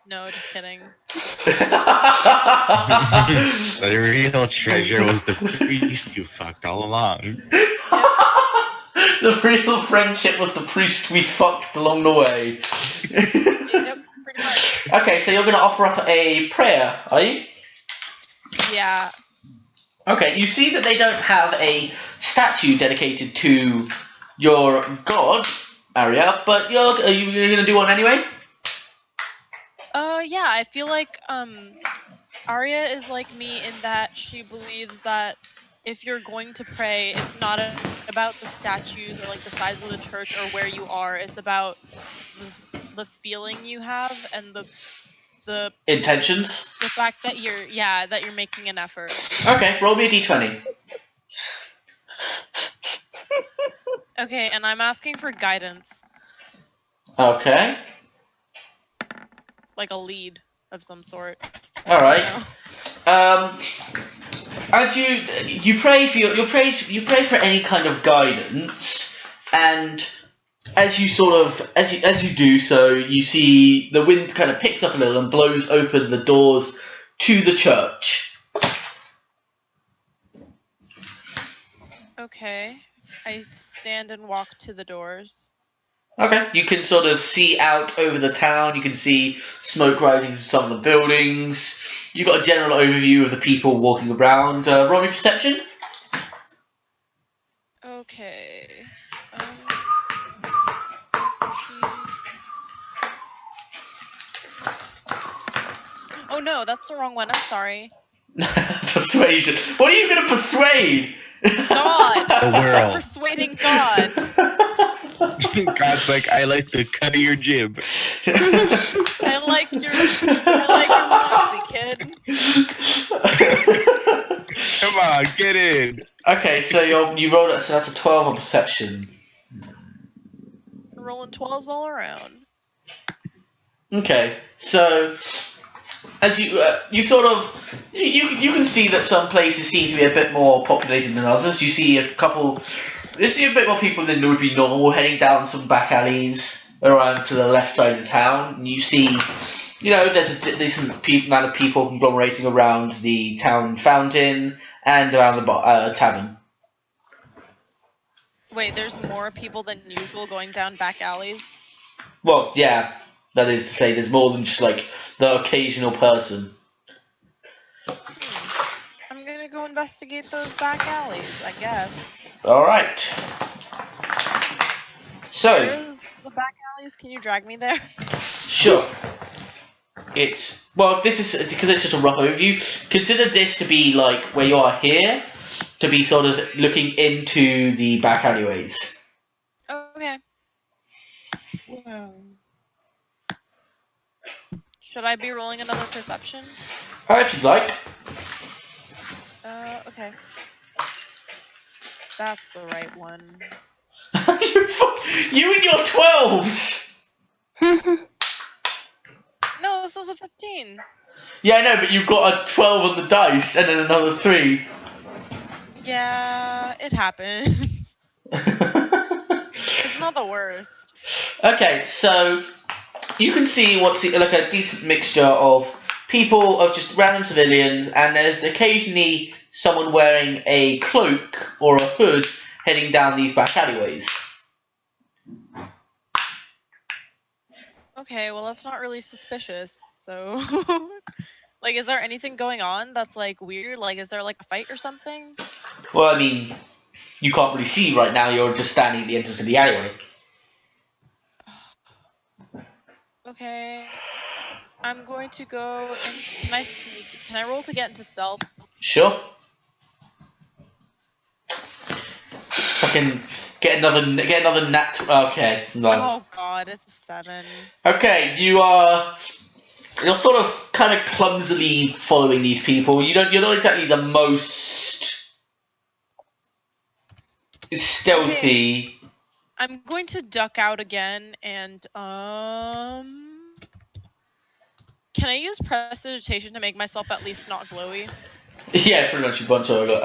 No, just kidding. The real treasure was the priest you fucked all along. The real friendship was the priest we fucked along the way. Yep, pretty much. Okay, so you're going to offer up a prayer, are you? Yeah. Okay, you see that they don't have a statue dedicated to your god, Arya, but are you going to do one anyway? Yeah, I feel like Arya is like me in that she believes that if you're going to pray, it's not about the statues or like the size of the church or where you are. It's about the feeling you have and the Intentions? the fact that you're making an effort. Okay, roll me a d20. Okay, and I'm asking for guidance, Okay, like a lead of some sort. alright. You know? As you pray for you pray for any kind of guidance, and as you do so, you see the wind kind of picks up a little and blows open the doors to the church. Okay, I stand and walk to the doors. Okay, you can sort of see out over the town. You can see smoke rising from some of the buildings. You've got a general overview of the people walking around. Roll me perception. Okay. Oh no, that's the wrong one. I'm sorry. Persuasion. What are you going to persuade? God. The world. I'm persuading God. God's like, I like the cut of your jib. I like your moxie, kid. Come on, get in. Okay, so you rolled it. So that's a 12 on perception. Rolling 12s all around. Okay, so as you sort of you can see that some places seem to be a bit more populated than others. You see a bit more people than would be normal heading down some back alleys around to the left side of the town. And you see, there's a decent amount of people conglomerating around the town fountain and around the tavern. Wait, there's more people than usual going down back alleys? Well, yeah, that is to say, there's more than just like the occasional person. I'm gonna go investigate those back alleys, I guess. Alright. So, Where's the back alleys? Can you drag me there? sure. It's this is because it's just a rough overview. Consider this to be like where you are here, to be sort of looking into the back alleyways. Okay. Wow. Should I be rolling another perception? If you'd like. Okay. That's the right one. You and your 12s! No, this was a 15. Yeah, I know, but you've got a 12 on the dice and then another 3. Yeah, it happens. It's not the worst. Okay, so you can see what's like a decent mixture of people, of just random civilians, and there's occasionally someone wearing a cloak or a hood heading down these back alleyways. Okay, well that's not really suspicious. So, like, is there anything going on that's like weird? Like, is there like a fight or something? Well, I mean, you can't really see right now, you're just standing at the entrance of the alleyway. Okay. I'm going to go and can I sneak? Can I roll to get into stealth? Sure. Fucking get another nat. Okay, no. Oh god, it's a 7. Okay, you're sort of kind of clumsily following these people. You're not exactly the most stealthy. Okay. I'm going to duck out again and can I use prestidigitation to make myself at least not glowy? Yeah, pretty much you bunch over.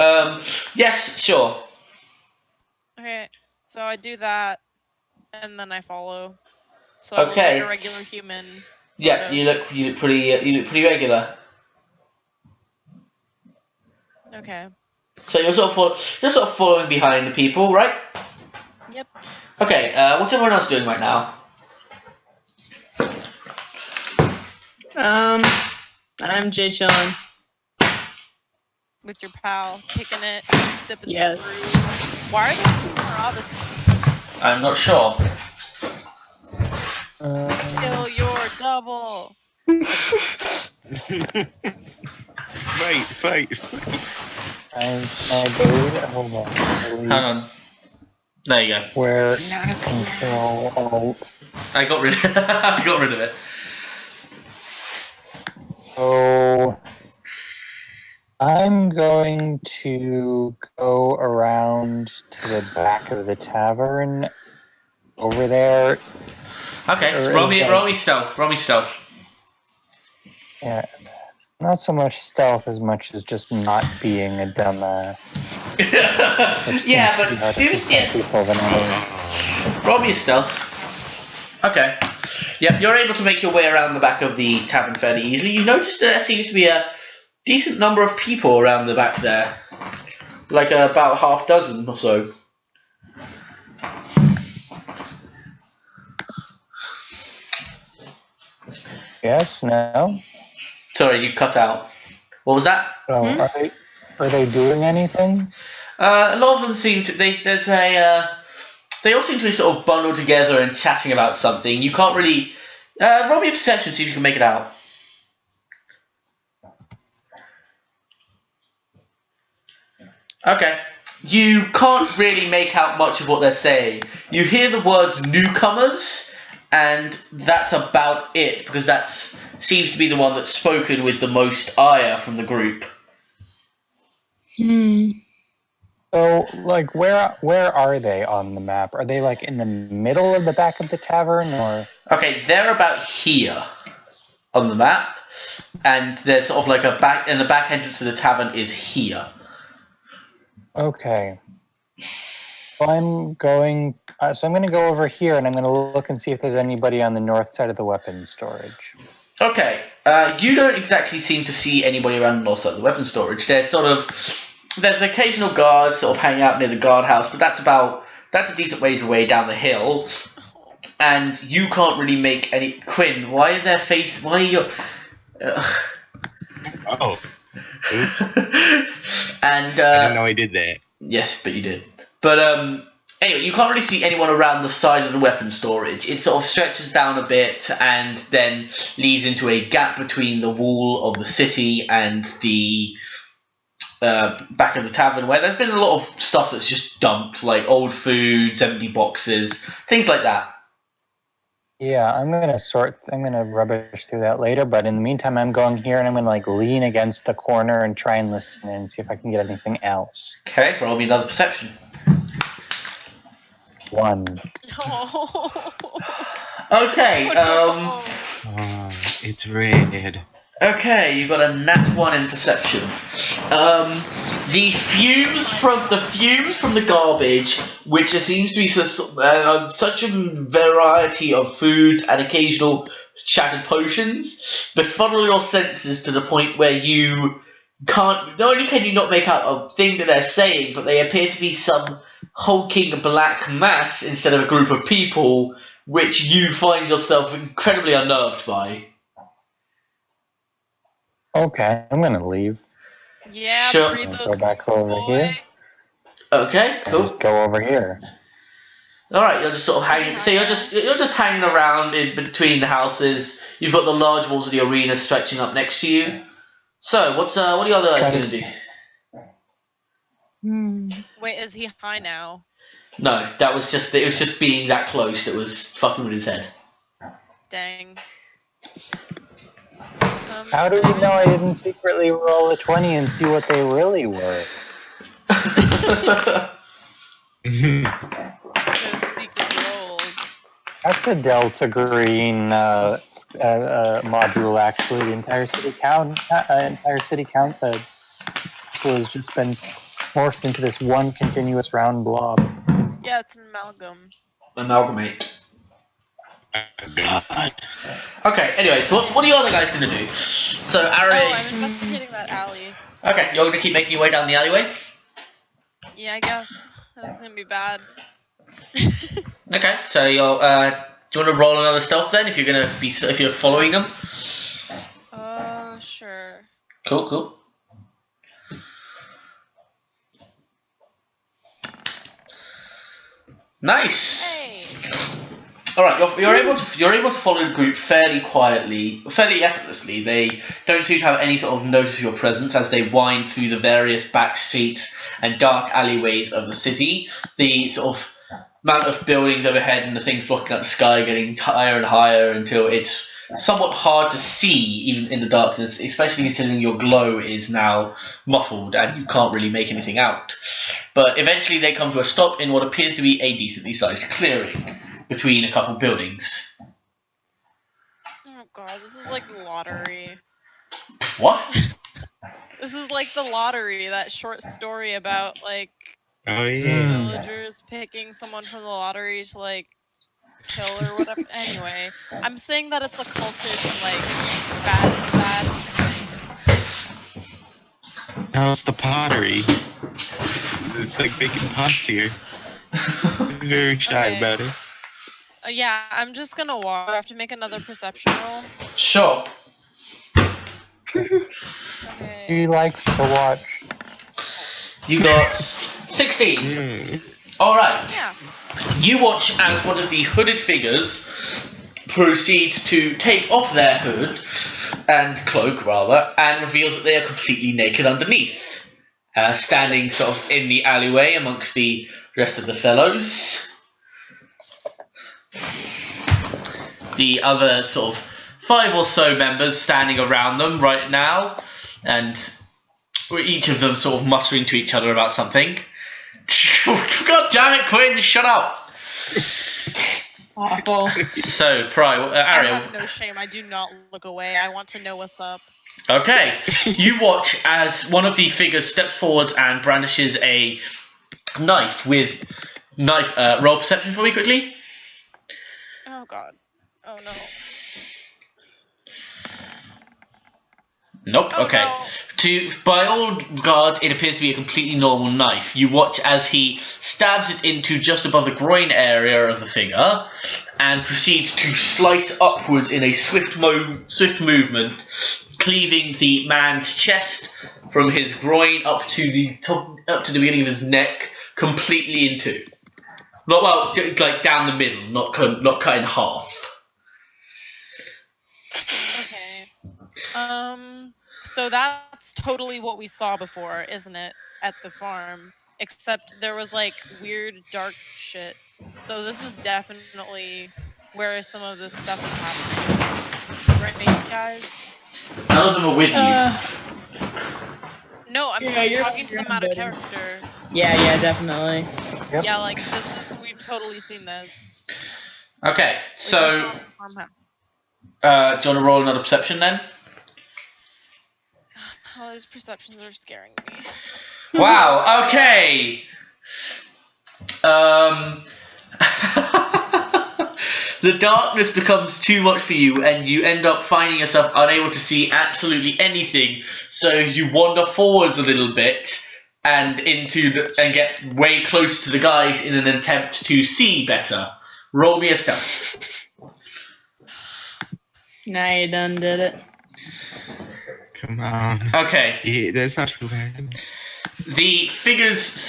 Yes, sure. Okay, so I do that, and then I follow. So I look Okay. like a regular human. Yeah, of. you look pretty regular. Okay. So you're sort of following behind the people, right? Yep. Okay. What's everyone else doing right now? I'm Jay chilling. With your pal, kicking it, sipping Yes. some brew. Why are there 2 more Obus? I'm not sure. Kill your double. Fight. I believe it. Hold on. Hang on. There you go. Where Control Alt. I got rid of it. So I'm going to go around to the back of the tavern over there. Okay, Or so is roll me that- stealth. Yeah, it's not so much stealth as much as just not being a dumbass. Which Yeah, seems to be but harder do for some people than others. roll me a stealth. Okay. Yep, you're able to make your way around the back of the tavern fairly easily. You notice that there seems to be a decent number of people around the back there. Like about half dozen or so. Yes, no? Sorry, you cut out. What was that? So are they doing anything? A lot of them seem to. They all seem to be sort of bundled together and chatting about something. You can't really. Roll me a perception, see if you can make it out. Okay. You can't really make out much of what they're saying. You hear the words newcomers, and that's about it, because that seems to be the one that's spoken with the most ire from the group. So, like, where are they on the map? Are they, like, in the middle of the back of the tavern, or...? Okay, they're about here on the map, and there's sort of like a back, and the back entrance to the tavern is here. Okay. Well, I'm going to go over here, and I'm going to look and see if there's anybody on the north side of the weapons storage. Okay, you don't exactly seem to see anybody around the north side of the weapons storage. There's an occasional guard sort of hanging out near the guardhouse, but that's a decent ways away down the hill. And you can't really make any... Quinn, why are their face... Why are your... Oh. Oops. And... I didn't know I did that. Yes, but you did. But, Anyway, you can't really see anyone around the side of the weapon storage. It sort of stretches down a bit and then leads into a gap between the wall of the city and the back of the tavern, where there's been a lot of stuff that's just dumped, like old foods, empty boxes, things like that. Yeah, I'm gonna rubbish through that later, but in the meantime, I'm going here and I'm gonna like lean against the corner and try and listen and see if I can get anything else. Okay, roll me another perception. 1. Oh. Okay, No. It's red. Okay, you got a nat 1 in perception. The fumes from the garbage, which there seems to be such a variety of foods and occasional shattered potions, befuddle your senses to the point where you can't. Not only can you not make out a thing that they're saying, but they appear to be some hulking black mass instead of a group of people, which you find yourself incredibly unnerved by. Okay, I'm gonna leave. Yeah, Sure. breathe I'll those go back over boy. here. Okay, I'll cool. just go over here. All right, you're just sort of hanging. So you're just hanging around in between the houses. You've got the large walls of the arena stretching up next to you. So what are the other guys going to do? Wait, is he high now? No, it was just being that close that was fucking with his head. Dang. How do we know I didn't secretly roll a 20 and see what they really were? Those secret rolls. That's a Delta Green module, actually. The entire city count that has just been morphed into this one continuous round blob. Yeah, it's an amalgam. Amalgamate. God. Okay. Anyway, so what are you other guys going to do? So Ari. Oh, I'm investigating that alley. Okay, you're going to keep making your way down the alleyway. Yeah, I guess that's gonna be bad. Okay, so you're. Do you want to roll another stealth then? If you're following them. Sure. Cool. Nice. Hey. All right, you're able to follow the group fairly quietly, fairly effortlessly. They don't seem to have any sort of notice of your presence as they wind through the various back streets and dark alleyways of the city. The sort of amount of buildings overhead and the things blocking up the sky getting higher and higher until it's somewhat hard to see even in the darkness, especially considering your glow is now muffled and you can't really make anything out. But eventually they come to a stop in what appears to be a decently sized clearing between a couple buildings. Oh god, this is like the lottery. What? This is like the lottery, that short story about like Oh yeah. villagers picking someone from the lottery to like kill or whatever. Anyway, I'm saying that it's a cultish, like bad thing. How's the pottery? It's like making pots here. I'm very shy Okay. about it. Yeah, I'm just gonna walk. I have to make another perception roll. Sure. Okay. He likes to watch. You got 16. Alright. Yeah. You watch as one of the hooded figures proceeds to take off their hood and cloak, rather, and reveals that they are completely naked underneath, standing sort of in the alleyway amongst the rest of the fellows. The other sort of 5 or so members standing around them right now, and each of them sort of muttering to each other about something. God damn it, Quinn, shut up! Awful. So, I Ariel. have no shame. I do not look away. I want to know what's up. Okay, you watch as one of the figures steps forward and brandishes a knife with roll perception for me quickly. Oh god. Oh no. Nope. Oh, Okay. no. By all regards, it appears to be a completely normal knife. You watch as he stabs it into just above the groin area of the figure, and proceeds to slice upwards in a swift movement, cleaving the man's chest from his groin up to the beginning of his neck, completely in two. Not well, like down the middle, not cut in half. Okay. So that's totally what we saw before, isn't it? At the farm, except there was like weird dark shit. So this is definitely where some of this stuff is happening, right, guys? None of them are with No, I'm you're talking to them out of better. character. Yeah, definitely. Yep. Yeah, like we've totally seen this. you. Okay, Like, we so saw the farmhouse. do you want to roll another perception then? Oh, those perceptions are scaring me. Wow. Okay. The darkness becomes too much for you, and you end up finding yourself unable to see absolutely anything. So you wander forwards a little bit and get way close to the guys in an attempt to see better. Roll me a stealth. Now you done did it. Come on. Okay. Yeah, that's not too bad. The figures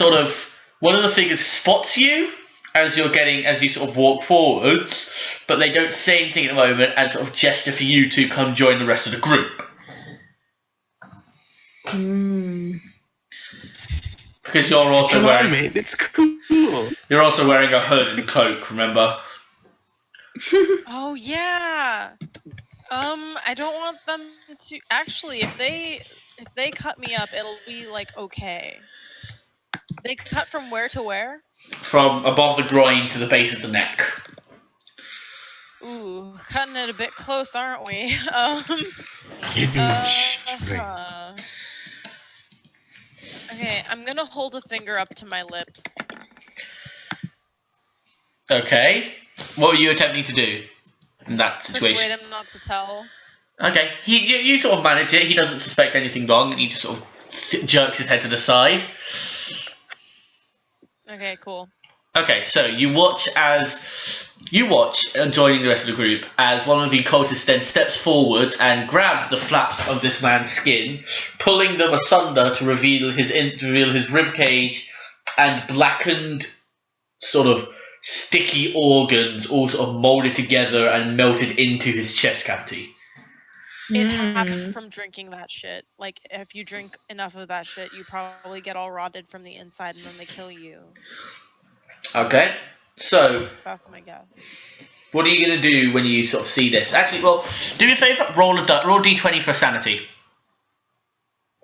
one of the figures spots you as you sort of walk forwards, but they don't say anything at the moment and sort of gesture for you to come join the rest of the group. Because you're also Come wearing on, mate. It's cool. you're also wearing a hood and cloak, remember? Oh yeah. I don't want them to actually. If they cut me up, it'll be like okay. They cut from where to where? From above the groin to the base of the neck. Ooh, cutting it a bit close, aren't we? Okay, I'm gonna hold a finger up to my lips. Okay. What were you attempting to do in that situation? Persuade him not to tell. Okay. You sort of manage it. He doesn't suspect anything wrong, and he just sort of jerks his head to the side. Okay, cool. Okay, so you watch joining the rest of the group as one of the cultists then steps forwards and grabs the flaps of this man's skin, pulling them asunder to reveal his rib cage and blackened, sort of sticky organs, all sort of molded together and melted into his chest cavity. It happened from drinking that shit. Like, if you drink enough of that shit, you probably get all rotted from the inside and then they kill you. Okay, so That's my guess. what are you going to do when you sort of see this? Actually, well, do me a favour, roll d20 for sanity.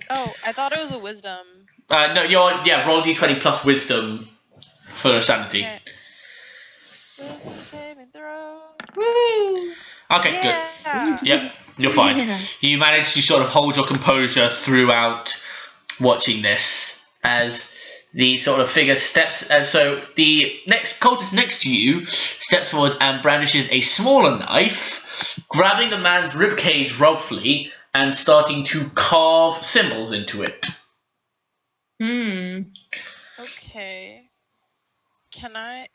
Oh, I thought it was a wisdom. No, roll d20 plus wisdom for sanity. Okay. Wisdom saving throw. Woo! Okay, Yeah. good. Yep, you're fine. Yeah. You manage to sort of hold your composure throughout watching this as the sort of figure steps. So the next cultist next to you steps forward and brandishes a smaller knife, grabbing the man's ribcage roughly and starting to carve symbols into it. Okay. Can I?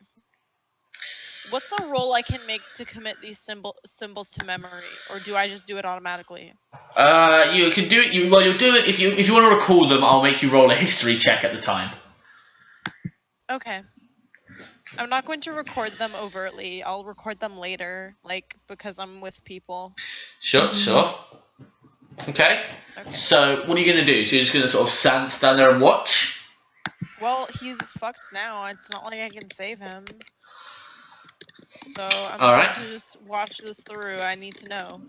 What's a roll I can make to commit these symbols to memory, or do I just do it automatically? You can do it. You'll do it if you want to recall them. I'll make you roll a history check at the time. Okay. I'm not going to record them overtly. I'll record them later, like because I'm with people. Sure. Okay. So what are you going to do? So you're just going to sort of stand there and watch? Well, he's fucked now. It's not like I can save him. So I'm Alright. going to just watch this through. I need to know.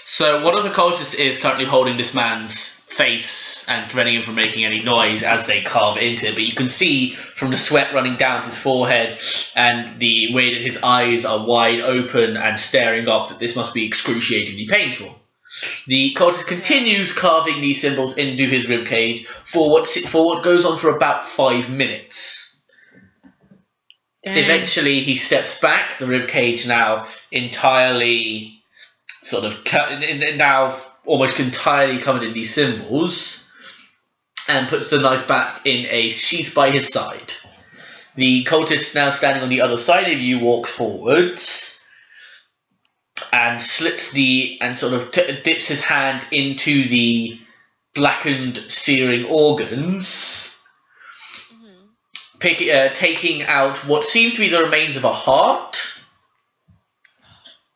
So one of the cultists is currently holding this man's face and preventing him from making any noise as they carve into it. But you can see from the sweat running down his forehead and the way that his eyes are wide open and staring up that this must be excruciatingly painful. The cultist continues carving these symbols into his ribcage for what goes on for about 5 minutes. Dang. Eventually, he steps back. The ribcage now entirely sort of now almost entirely covered in these symbols, and puts the knife back in a sheath by his side. The cultist, now standing on the other side of you, walks forwards and dips his hand into the blackened, searing organs. taking out what seems to be the remains of a heart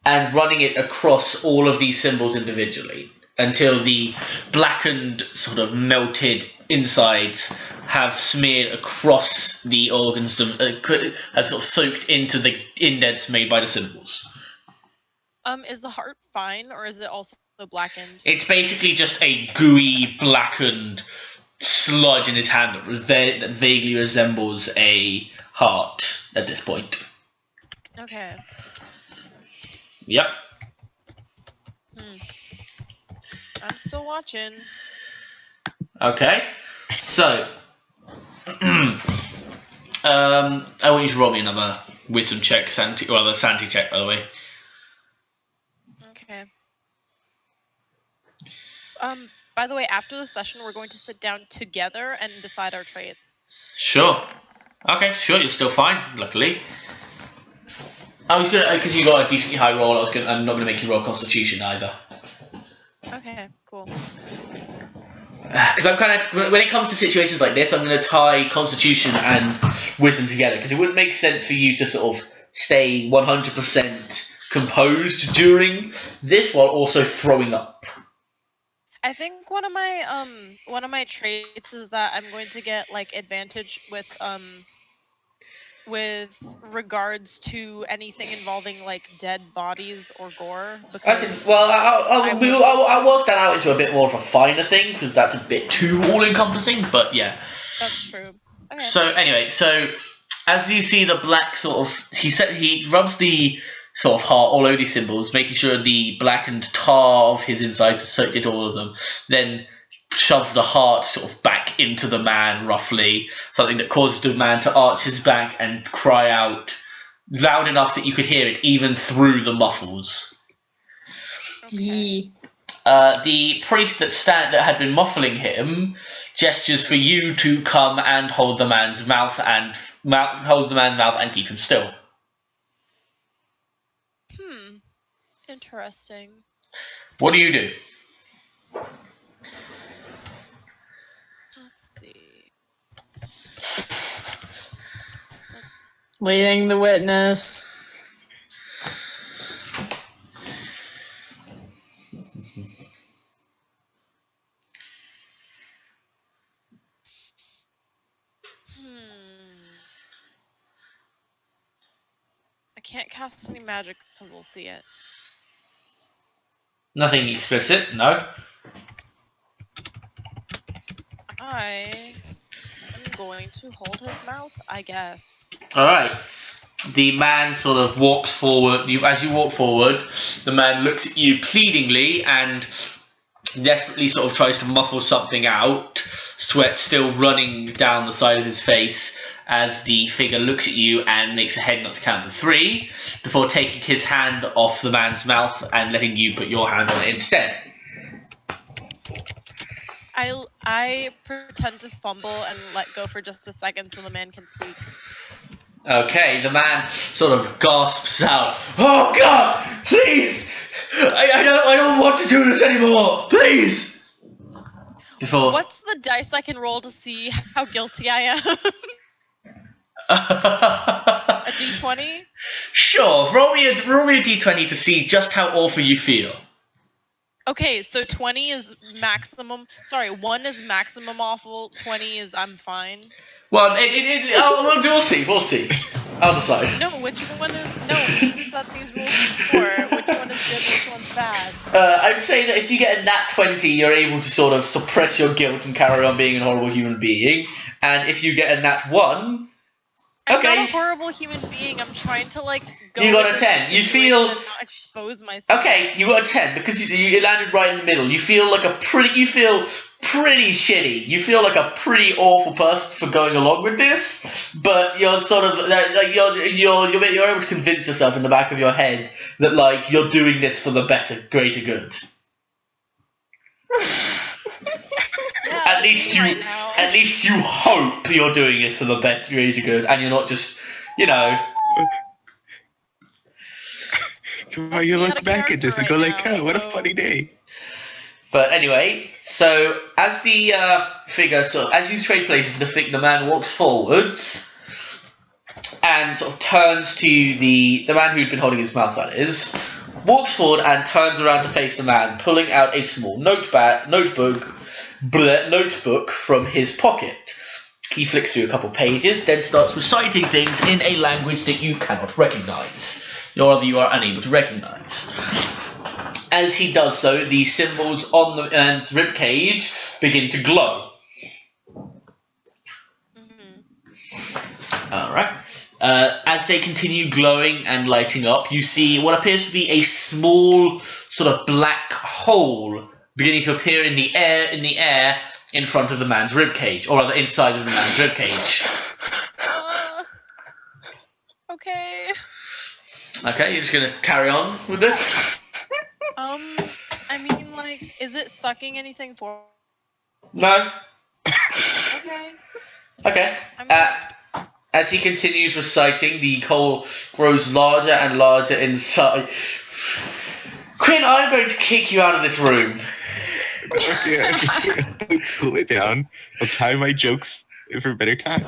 and running it across all of these symbols individually until the blackened, sort of melted insides have smeared across the organs, have sort of soaked into the indents made by the symbols. Is the heart fine, or is it also blackened? It's basically just a gooey, blackened sludge in his hand that vaguely resembles a heart at this point. Okay. Yep. I'm still watching. Okay. So, I want you to roll me another wisdom check, sanity check, by the way. Okay. By the way, after the session, we're going to sit down together and decide our traits. Sure. Okay, sure. You're still fine. Luckily, I was gonna because you got a decently high roll. I'm not gonna make you roll Constitution either. Okay, cool. Because I'm kind of, when it comes to situations like this, I'm going to tie Constitution and Wisdom together, because it wouldn't make sense for you to sort of stay 100% composed during this while also throwing up. I think one of my traits is that I'm going to get like advantage with regards to anything involving like dead bodies or gore. Because I'll work that out into a bit more of a finer thing, because that's a bit too all-encompassing. But yeah, that's true. Okay. So anyway, as you see the black sort of, he rubs the sort of heart all over these symbols, making sure the blackened tar of his insides has soaked into all of them. Then shoves the heart sort of back into the man, roughly, something that causes the man to arch his back and cry out loud enough that you could hear it even through the muffles. Okay. The priest that had been muffling him gestures for you to come and hold the man's mouth and keep him still. Interesting. What do you do? Let's see. Leading the witness. I can't cast any magic because we'll see it. Nothing explicit, no. I am going to hold his mouth, I guess. Alright. The man sort of walks forward. As you walk forward, the man looks at you pleadingly and desperately sort of tries to muffle something out, sweat still running down the side of his face, as the figure looks at you and makes a head nod to count to 3 before taking his hand off the man's mouth and letting you put your hand on it instead. I pretend to fumble and let go for just a second so the man can speak. Okay, the man sort of gasps out, "Oh God, please! I don't want to do this anymore, please!" Before What's the dice I can roll to see how guilty I am? A d20? Sure, roll me a d20 to see just how awful you feel. Okay, so 20 is maximum. Sorry, 1 is maximum awful. 20 is I'm fine. Well, we'll see. We'll see. I'll decide. No, which one is... No, Jesus set these rules before. Which one is good, which one's bad? I'd say that if you get a nat 20, you're able to sort of suppress your guilt and carry on being a horrible human being. And if you get a nat 1... I'm okay. not a horrible human being. I'm trying to, like, go You got a 10. You feel... and not expose myself. Okay, you got a 10 because you landed right in the middle. You feel like you feel pretty shitty. You feel like a pretty awful person for going along with this, but you're sort of like you're able to convince yourself in the back of your head that like you're doing this for the greater good. Yeah, At least you hope you're doing this for the greater good, and you're not just, you know. You look back at this and go like, "Oh, what a funny day." But anyway, so as the figure as you trade places, the man walks forwards. and sort of turns to the man who'd been holding his mouth, that is, walks forward and turns around to face the man, pulling out a small notebook from his pocket. He flicks through a couple pages, then starts reciting things in a language that you cannot recognise, or that you are unable to recognise. As he does so, the symbols on the man's ribcage begin to glow. Alright. As they continue glowing and lighting up, you see what appears to be a small sort of black hole beginning to appear in the air in front of the man's ribcage, or rather inside of the man's ribcage. Okay. Okay, you're just gonna carry on with this? I mean, like, is it sucking anything for? No? Okay. Okay. I mean, As he continues reciting, the coal grows larger and larger inside. Quinn, I'm going to kick you out of this room. Okay. Cool it down. I'll time my jokes for a better time.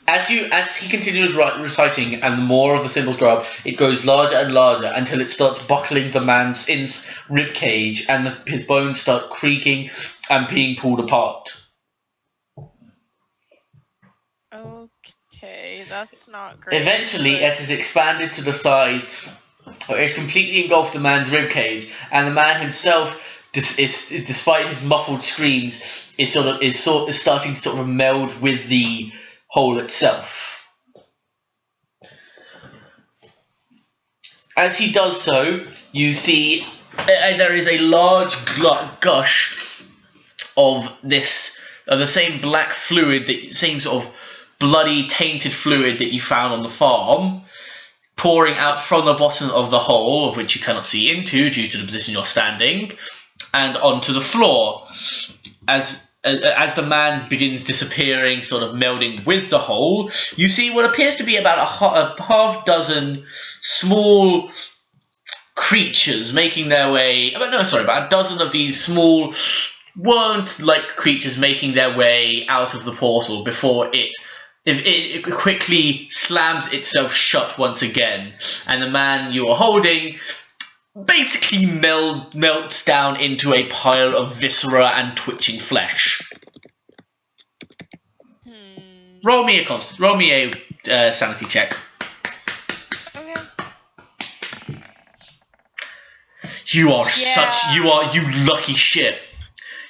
As he continues reciting and more of the symbols grow up, it goes larger and larger until it starts buckling the man's ribcage and his bones start creaking and being pulled apart. okay, that's not great. Eventually, but... it has expanded to the size where it's completely engulfed the man's ribcage, and the man himself, despite his muffled screams, is starting to sort of meld with the hole itself. As he does so, you see there is a large gush of the same black fluid, the same sort of bloody, tainted fluid that you found on the farm, pouring out from the bottom of the hole, of which you cannot see into due to the position you're standing, and onto the floor. As the man begins disappearing, sort of melding with the hole, you see what appears to be about a half dozen small creatures making their way... about a dozen of these small worm-like creatures making their way out of the portal before it quickly slams itself shut once again, and the man you are holding basically melts down into a pile of viscera and twitching flesh. Roll me a sanity check. Okay. You lucky shit.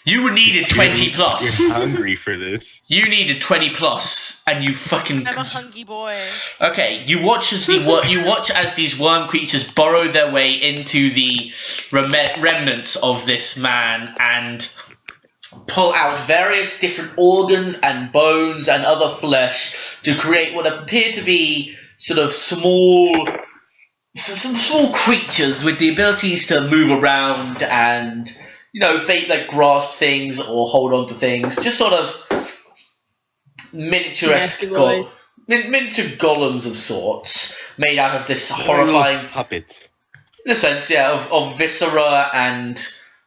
You needed 20 plus. You're hungry for this. You needed 20 plus, and you fucking. I'm a hungry boy. Okay, you watch as these worm creatures burrow their way into the remnants of this man and pull out various different organs and bones and other flesh to create what appear to be sort of some small creatures with the abilities to move around and, grasp things or hold on to things. Just sort of miniature golems of sorts, made out of this horrifying puppets. In a sense, yeah, of viscera and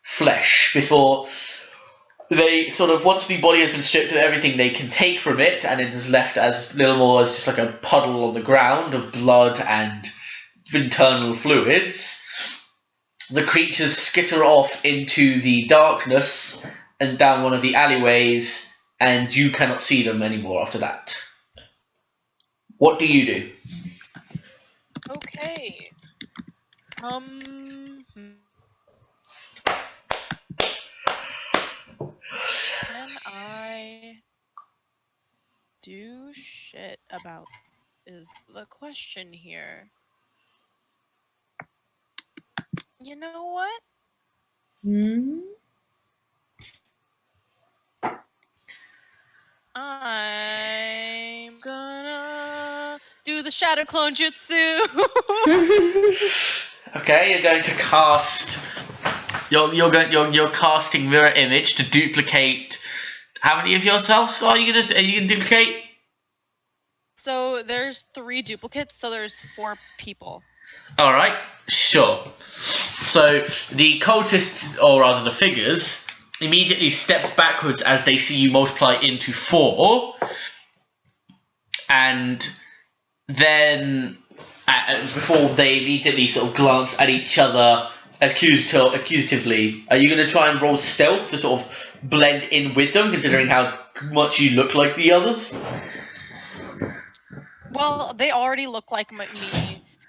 flesh. Before they once the body has been stripped of everything they can take from it, and it is left as little more as just like a puddle on the ground of blood and internal fluids. The creatures skitter off into the darkness and down one of the alleyways, and you cannot see them anymore after that. What do you do? Okay. Can I do shit about is the question here. You know what? I'm gonna do the shadow clone jutsu. Okay, you're going to cast. You're casting mirror image to duplicate. How many of yourselves are you gonna duplicate? So there's 3 duplicates, so there's 4 people. All right, sure. So the cultists, or rather the figures, immediately step backwards as they see you multiply into 4, and then before they immediately sort of glance at each other accusatively, are you going to try and roll stealth to sort of blend in with them, considering how much you look like the others? Well, they already look like me.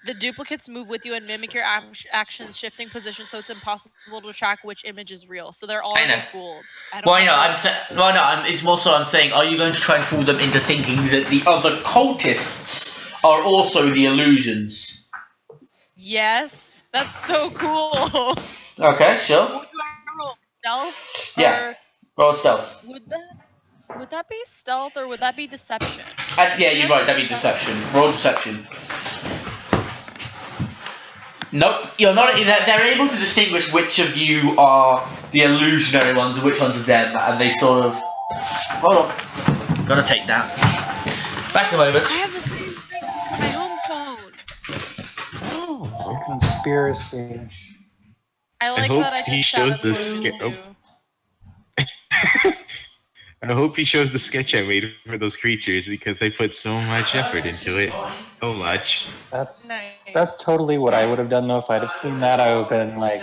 The duplicates move with you and mimic your actions, shifting position, so it's impossible to track which image is real. So they're already fooled. It's more so I'm saying, are you going to try and fool them into thinking that the other cultists are also the illusions? Yes, that's so cool. Okay, sure. Would you roll stealth? Yeah. Roll stealth. Would that be stealth or would that be deception? Yeah, you're right. That'd be deception. Roll deception. Nope, you're not. They're able to distinguish which of you are the illusionary ones and which ones are them, and they sort of. Hold on. Gotta take that. Back a moment. I have the same thing on my home phone. Oh, conspiracy. I like hope that I he just shows the I hope he shows the sketch I made for those creatures because I put so much effort into it. So much. That's totally what I would have done though. If I'd have seen that, I would have been like,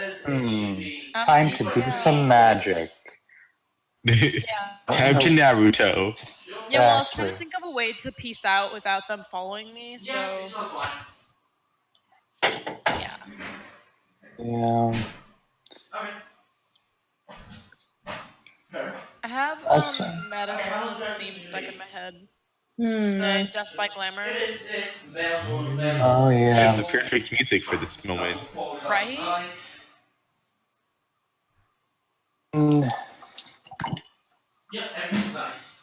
time to do some magic. Time to Naruto. Yeah, well, I was trying to think of a way to peace out without them following me, so. Yeah. Yeah. I have Madison's theme stuck in my head. Nice. Death by Glamour. Oh yeah. That's the perfect music for this moment. Right?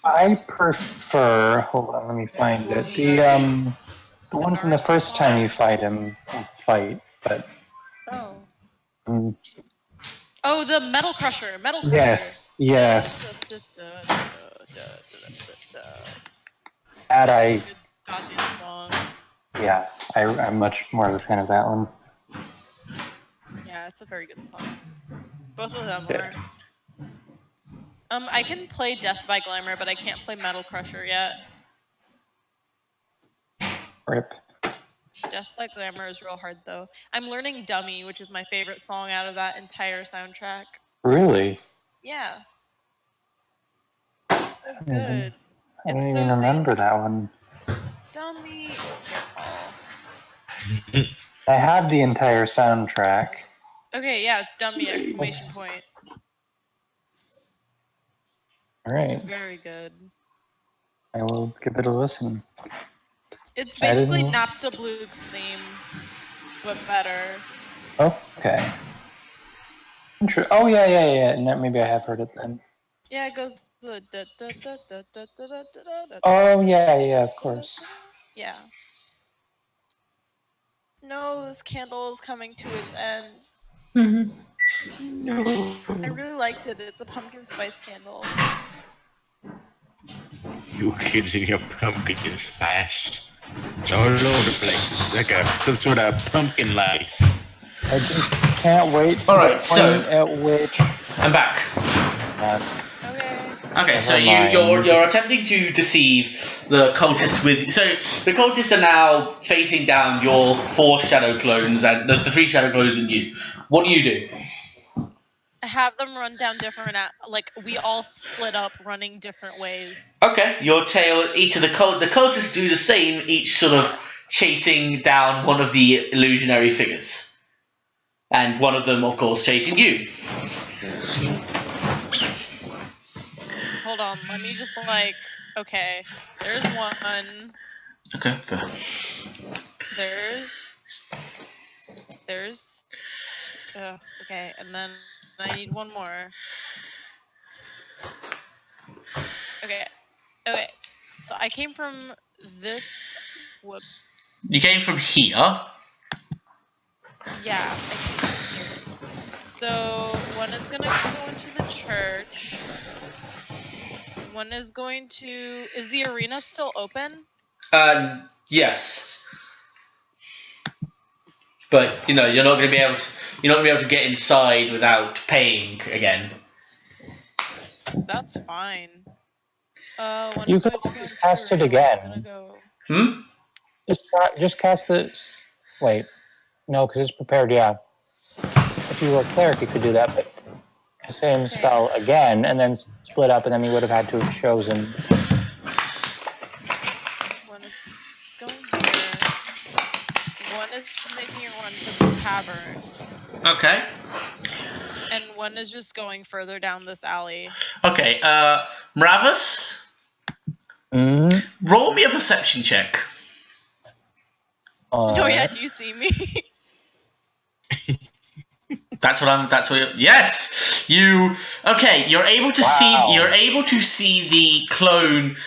I prefer. Hold on, let me find it. The one from the first time you fight, but. Oh. Oh, the Metal Crusher. Yes. Goddamn song. Yeah, I'm much more of a fan of that one. Yeah, it's a very good song. Both of them are. I can play Death by Glamour, but I can't play Metal Crusher yet. Rip. Death by Glamour is real hard, though. I'm learning Dummy, which is my favorite song out of that entire soundtrack. Really? Yeah. It's so good. I don't even remember that one. Dummy. I have the entire soundtrack. Okay, yeah, it's Dummy! Exclamation point. All right. It's very good. I will give it a listen. It's basically Napster Blue's theme, but better. Okay. Oh yeah. Maybe I have heard it then. Yeah, it goes. Oh yeah, of course. Yeah. No, this candle is coming to its end. No. I really liked it. It's a pumpkin spice candle. You kids in your pumpkin spice. All over the place. Like some sort of pumpkin lights. I just can't wait for the point at which... I'm back. Okay, so you're attempting to deceive the cultists with... So, the cultists are now facing down your 4 shadow clones, and the 3 shadow clones and you. What do? Have them run down different... we all split up running different ways. Okay, your tail... Each of the cultists do the same, each sort of chasing down one of the illusionary figures. And one of them, of course, chasing you. Hold on, let me just okay, there's one. Okay, fair. There's okay, and then I need one more. Okay, so I came from this, whoops. You came from here? Yeah, I came from here. So, one is gonna go into the church. One is going to... Is the arena still open? Yes. But you're not going to be able to get inside without paying again. That's fine. One You is could going to go just into cast it arena, one is again. gonna go. Just cast the. Wait, no, because it's prepared. Yeah, if you were a cleric, you could do that, but the same Okay. spell again, and then split up, and then you would have had to have chosen. One is going here. One is making a run for the tavern, Okay. and one is just going further down this alley. Okay. Mravus, roll me a perception check. Oh yeah, do you see me? That's what. Yes, you. Okay, you're able to see. You're able to see the clone.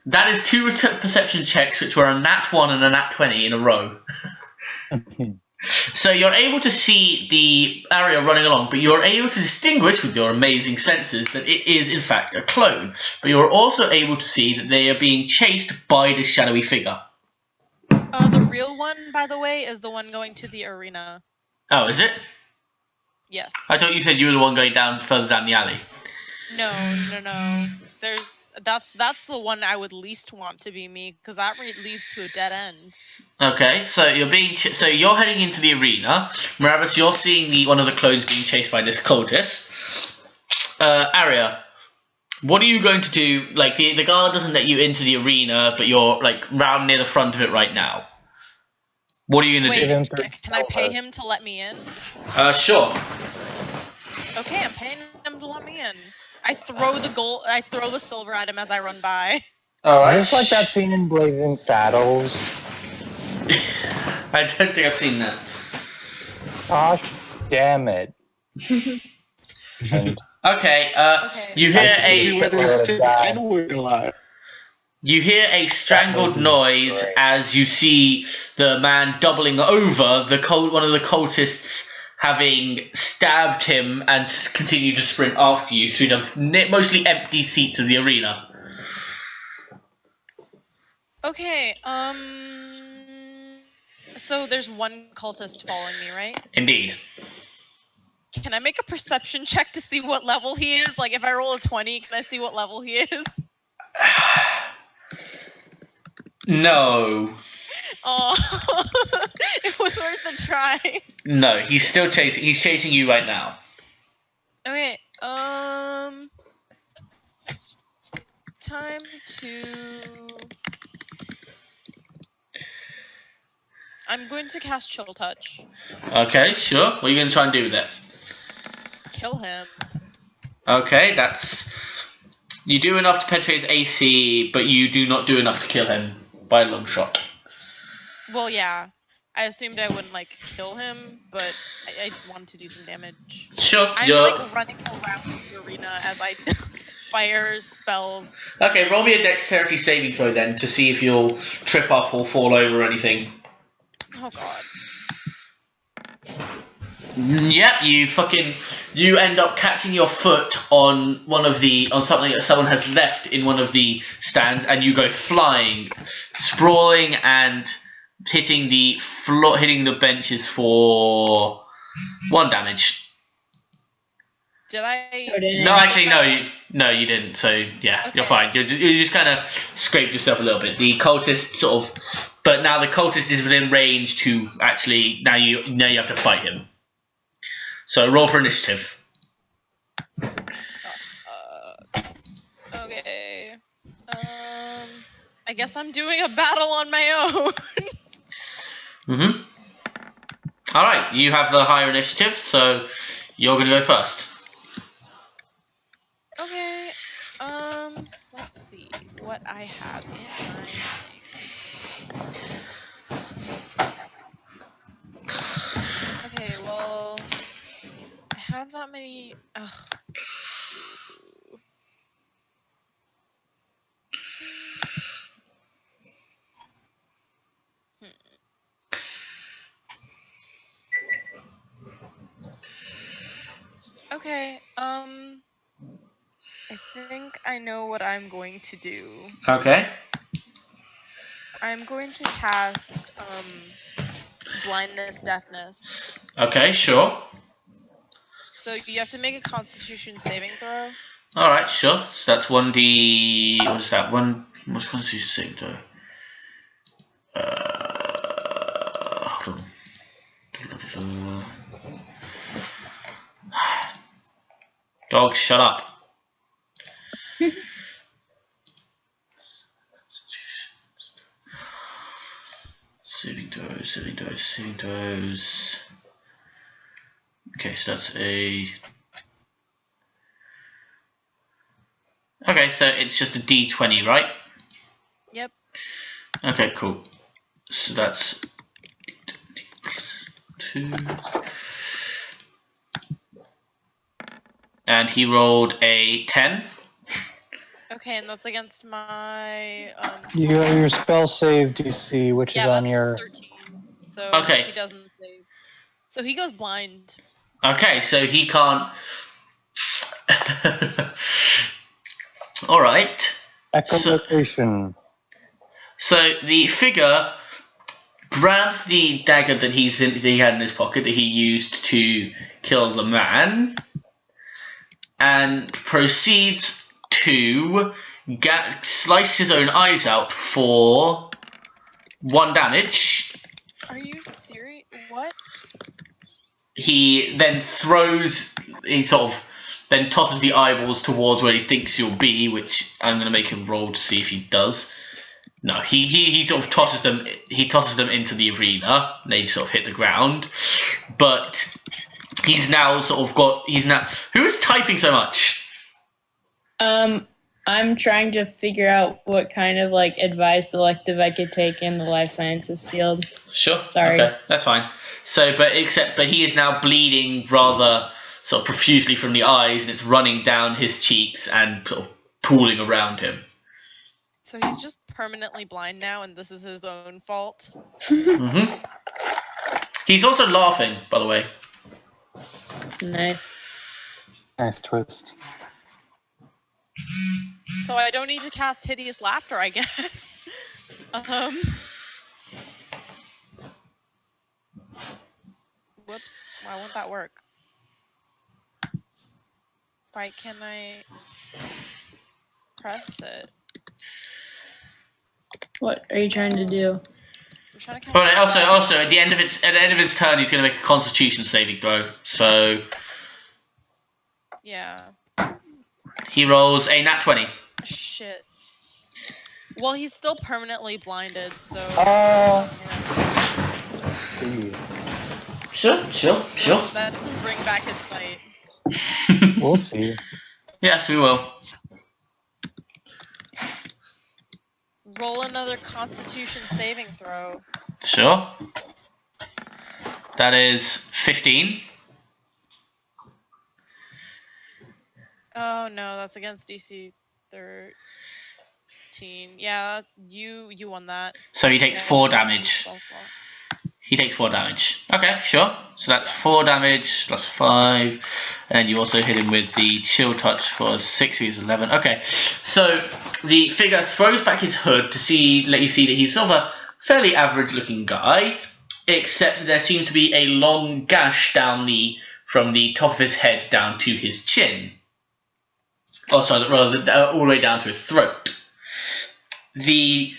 That is two perception checks, which were a nat 1 and a nat 20 in a row. So you're able to see the area running along, but you're able to distinguish with your amazing senses that it is in fact a clone. But you're also able to see that they are being chased by this shadowy figure. The real one, by the way, is the one going to the arena. Oh, is it? Yes. I thought you said you were the one going further down the alley. No. That's the one I would least want to be me, because that leads to a dead end. Okay, so you're heading into the arena. Maravis, you're seeing one of the clones being chased by this cultist. Arya, what are you going to do? Like the guard doesn't let you into the arena, but you're like round near the front of it right now. What are you going to do? Wait, can I pay him to let me in? Sure. Okay, I'm paying him to let me in. I throw the silver at him as I run by. Alright. Just like that scene in Blazing Saddles. I don't think I've seen that. Gosh, damn it. Okay, you hear a strangled noise as you see the man doubling over one of the cultists, having stabbed him and continue to sprint after you through the mostly empty seats of the arena. Okay, so there's one cultist following me, right? Indeed. Can I make a perception check to see what level he is? Like, if I roll a 20, can I see what level he is? No. Oh, it was worth a try. No, he's still chasing. He's chasing you right now. Okay, time to... I'm going to cast Chill Touch. Okay, sure. What are you going to try and do with it? Kill him. Okay, you do enough to penetrate his AC, but you do not do enough to kill him by a long shot. Well, yeah. I assumed I wouldn't, like, kill him, but I wanted to do some damage. Sure. I'm, like, running around the arena as I fire spells. Okay, roll me a dexterity saving throw then, to see if you'll trip up or fall over or anything. Oh, God. Yep, you end up catching your foot on something that someone has left in one of the stands, and you go flying, sprawling, and hitting the floor, hitting the benches for 1 damage. Did I? No, actually, no, you didn't. So yeah, okay. You're fine. You just kind of scraped yourself a little bit. The cultist but now the cultist is within range to actually now you have to fight him. So roll for initiative. Okay. I guess I'm doing a battle on my own. All right, you have the higher initiative, so you're gonna go first. Okay. Let's see what I have in my thing. Okay, well, I have that many. Ugh. Okay, I think I know what I'm going to do. Okay. I'm going to cast, blindness, deafness. Okay, sure. So you have to make a Constitution saving throw. Alright, sure. So that's 1d. What is that? What's Constitution saving throw? Hold on. Dog, shut up. Saving throws. Okay, so that's a. Okay, so it's just a d20, right? Yep. Okay, cool. So that's 2. And he rolled a 10. Okay, and that's against my Your spell save DC, which is on that's your. 13. So Okay. he doesn't save. So he goes blind. Okay, so he can't. All right. Echolocation. So the figure grabs the dagger that he had in his pocket that he used to kill the man, and proceeds to slice his own eyes out for 1 damage. Are you serious? What? He then tosses the eyeballs towards where he thinks you'll be, which I'm going to make him roll to see if he does. No, he sort of tosses them. He tosses them into the arena. They sort of hit the ground, but he's now sort of got. Who is typing so much? I'm trying to figure out what kind of like advised elective I could take in the life sciences field. Sure. Sorry. Okay, that's fine. So, but he is now bleeding rather sort of profusely from the eyes, and it's running down his cheeks and sort of pooling around him. So he's just permanently blind now, and this is his own fault. Mm-hmm. He's also laughing, by the way. Nice. Nice twist. So I don't need to cast hideous laughter, I guess. Whoops. Why won't that work? Why can I press it? What are you trying to do? I'm trying to cast. All right. Also, at the end of his turn, he's going to make a Constitution saving throw. So Yeah. he rolls a nat 20. Shit. Well, he's still permanently blinded, so. Sure. That doesn't bring back his sight. We'll see. Yes, we will. Roll another Constitution saving throw. Sure. That is 15. Oh no, that's against DC 13. Yeah, you won that. So he takes Yeah, 4 choice damage. spell slot. He takes 4 damage. Okay, sure. So that's 4 damage plus 5. And then you also hit him with the chill touch for 6, he's 11. Okay, so the figure throws back his hood to let you see that he's sort of a fairly average looking guy, except there seems to be a long gash from the top of his head down to his chin. Oh, sorry, rather all the way down to his throat. He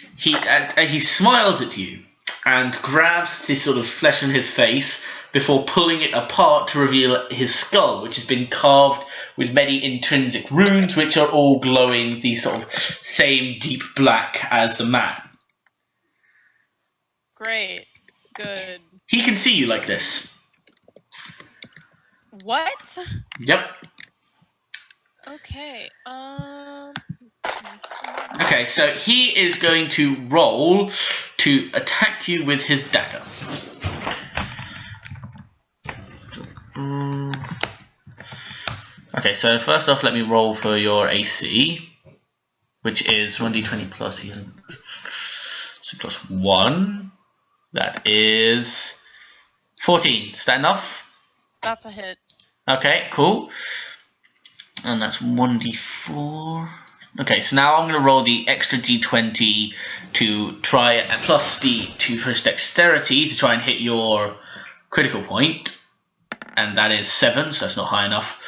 smiles at you and grabs the sort of flesh on his face before pulling it apart to reveal his skull, which has been carved with many intrinsic runes, which are all glowing the sort of same deep black as the man. Great. Good. He can see you like this. What? Yep. Okay. Okay, so he is going to roll to attack you with his dagger. Okay, so first off, let me roll for your AC, which is 1d20 plus. He isn't. So plus 1. That is 14. Is that enough? That's a hit. Okay, cool. And that's 1d4. Okay, so now I'm going to roll the extra d20 to try, plus the 2 for his dexterity to try and hit your critical point. And that is 7, so that's not high enough.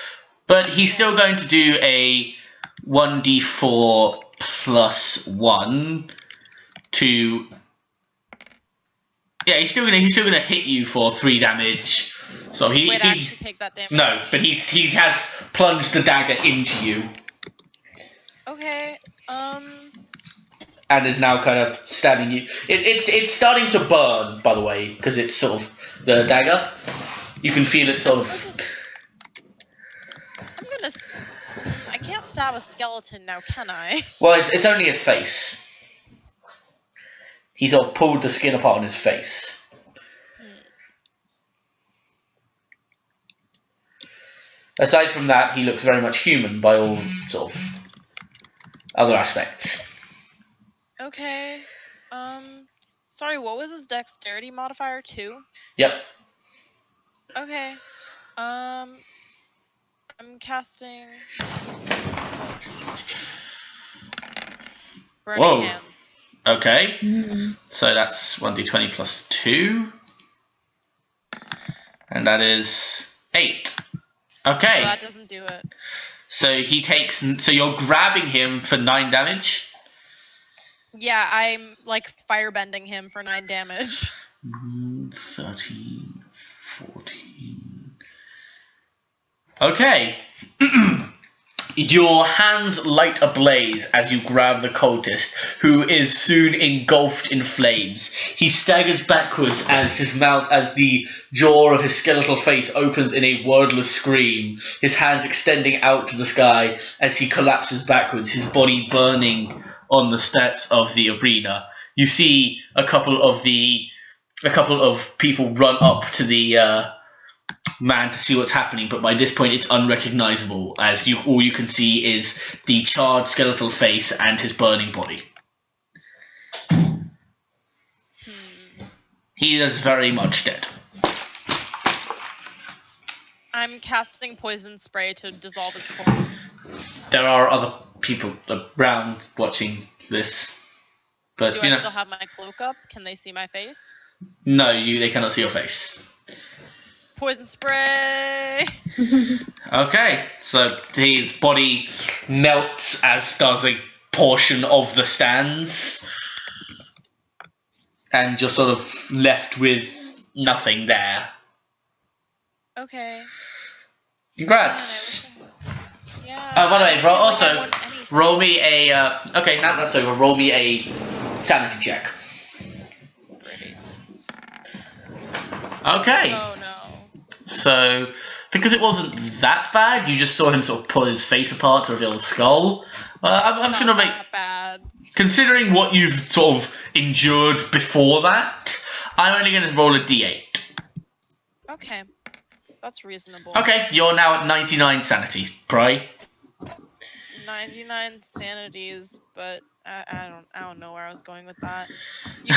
But he's still going to do a 1d4 plus 1 to... Yeah, he's still gonna hit you for 3 damage. So Wait, I actually take that damage. No, but he has plunged the dagger into you. Okay. And is now kind of stabbing you. It's starting to burn, by the way, because it's sort of the dagger. You can feel it sort of. I can't stab a skeleton now, can I? Well, it's only his face. He sort of pulled the skin apart on his face. Aside from that, he looks very much human by all sort of other aspects. Okay. Sorry, what was his dexterity modifier? 2? Yep. Okay. I'm casting Burning Whoa. Hands. Okay. So that's 1d20 plus 2. And that is 8. Okay. So that doesn't do it. So he takes. So you're grabbing him for 9 damage. Yeah, I'm like firebending him for 9 damage. 13, 14. Okay. Your hands light ablaze as you grab the cultist, who is soon engulfed in flames. He staggers backwards as the jaw of his skeletal face opens in a wordless scream, his hands extending out to the sky as he collapses backwards, his body burning on the steps of the arena. You see a couple of people run up to the man to see what's happening, but by this point it's unrecognizable, as all you can see is the charred skeletal face and his burning body. He is very much dead. I'm casting poison spray to dissolve his corpse. There are other people around watching this, but Do I still have my cloak up? Can they see my face? No, they cannot see your face. Poison spray! Okay, so his body melts, as does a portion of the stands, and you're sort of left with nothing there. Okay. Congrats! Yeah. Oh, by the way, I also want anything. roll me a. Okay, now that's over. Roll me a sanity check. Great. Okay. Oh no. So, because it wasn't that bad, you just saw him sort of pull his face apart to reveal the skull. I'm just going to make... Not bad. Considering what you've sort of endured before that, I'm only going to roll a d8. Okay. That's reasonable. Okay, you're now at 99 sanity. Pry. 99 sanities, but I don't know where I was going with that. You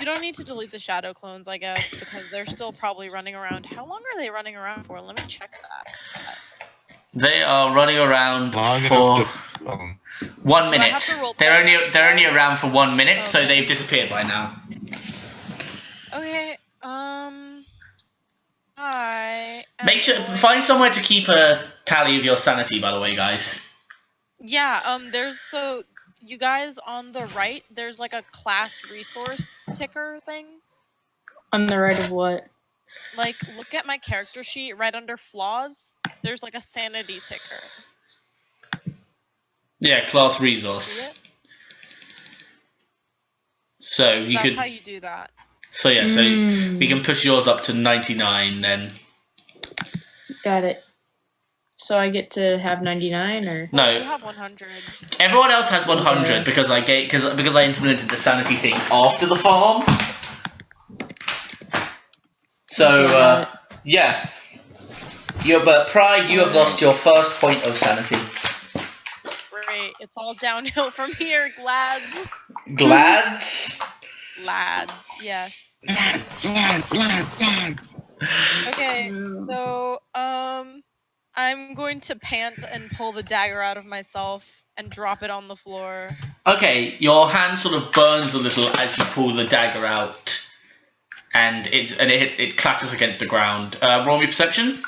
don't need to delete the shadow clones, I guess, because they're still probably running around. How long are they running around for? Let me check that. They are running around for 1 minute. They're only around for 1 minute, okay. So they've disappeared by now. Okay. Find somewhere to keep a tally of your sanity, by the way, guys. Yeah, so you guys on the right, there's like a class resource ticker thing. On the right of what? Like, look at my character sheet right under flaws. There's like a sanity ticker. Yeah, class resource. So That's how you do that. So yeah, so we can push yours up to 99 then. Got it. So I get to have 99, or no? You have 100. Everyone else has 100 because I implemented the sanity thing after the farm. So yeah, but Pry, you have lost your first point of sanity. Great, it's all downhill from here, glads. Glads. Lads, yes. Lads. Okay, so I'm going to pant and pull the dagger out of myself and drop it on the floor. Okay, your hand sort of burns a little as you pull the dagger out, and it clatters against the ground. Roll me perception.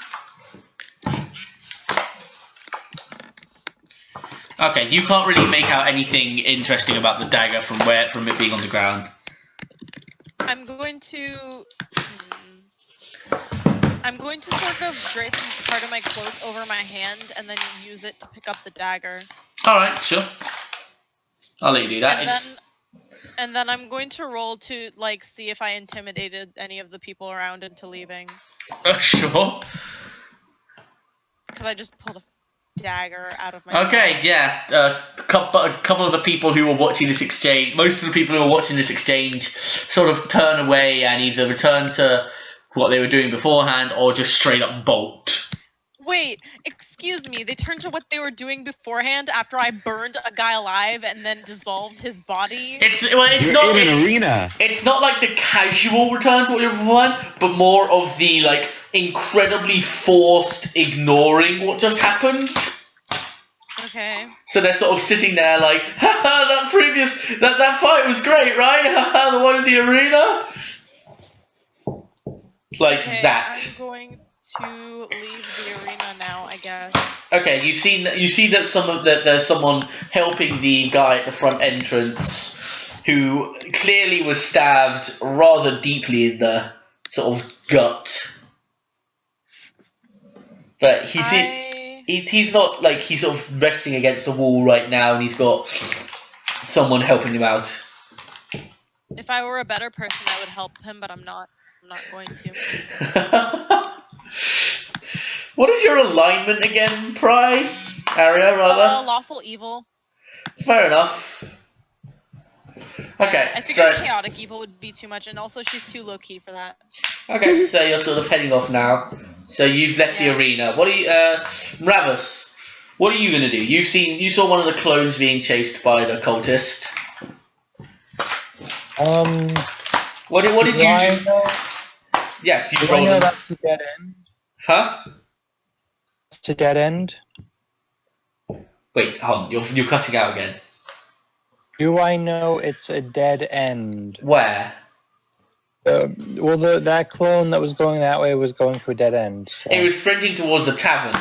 Okay, you can't really make out anything interesting about the dagger from it being on the ground. I'm going to sort of drape part of my cloak over my hand and then use it to pick up the dagger. All right, sure. I'll let you do that. And then I'm going to roll to like see if I intimidated any of the people around into leaving. Sure. Because I just pulled a dagger out of my. Okay, yeah. A couple of the people who were watching this exchange, most of the people who were watching this exchange, sort of turn away and either return to what they were doing beforehand or just straight up bolt. Wait, excuse me. They turned to what they were doing beforehand after I burned a guy alive and then dissolved his body. You're in an arena. It's not like the casual return to what you were beforehand, but more of the like incredibly forced ignoring what just happened. Okay. So they're sort of sitting there like, haha, that fight was great, right? Haha, the one in the arena. Like okay, that. I'm going to leave the arena now, I guess. Okay, you see that there's someone helping the guy at the front entrance who clearly was stabbed rather deeply in the sort of gut. But he's not like he's sort of resting against the wall right now, and he's got someone helping him out. If I were a better person, I would help him, but I'm not. I'm not going to. What is your alignment again, Pry? Aria, rather? Lawful evil. Fair enough. Okay, I figured chaotic evil would be too much, and also she's too low key for that. Okay, so you're sort of heading off now. So you've left the arena. What are you, Ravus? What are you gonna do? You saw one of the clones being chased by the cultist. What did you do? Know? Yes, you Do I rolled. know that's a dead end? Huh? It's a dead end. Wait, hold on. You're cutting out again. Do I know it's a dead end? Where? Well, that clone that was going that way was going to a dead end. So. It was sprinting towards the tavern.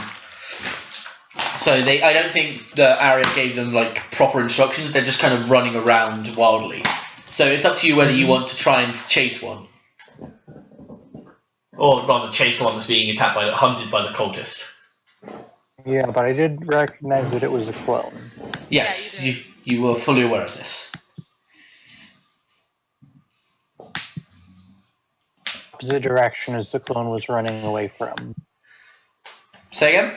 So I don't think the area gave them like proper instructions. They're just kind of running around wildly. So it's up to you whether you want to try and chase one, or rather chase one that's being hunted by the cultist. Yeah, but I did recognize that it was a clone. Yes, you were fully aware of this. Opposite direction as the clone was running away from. Say again?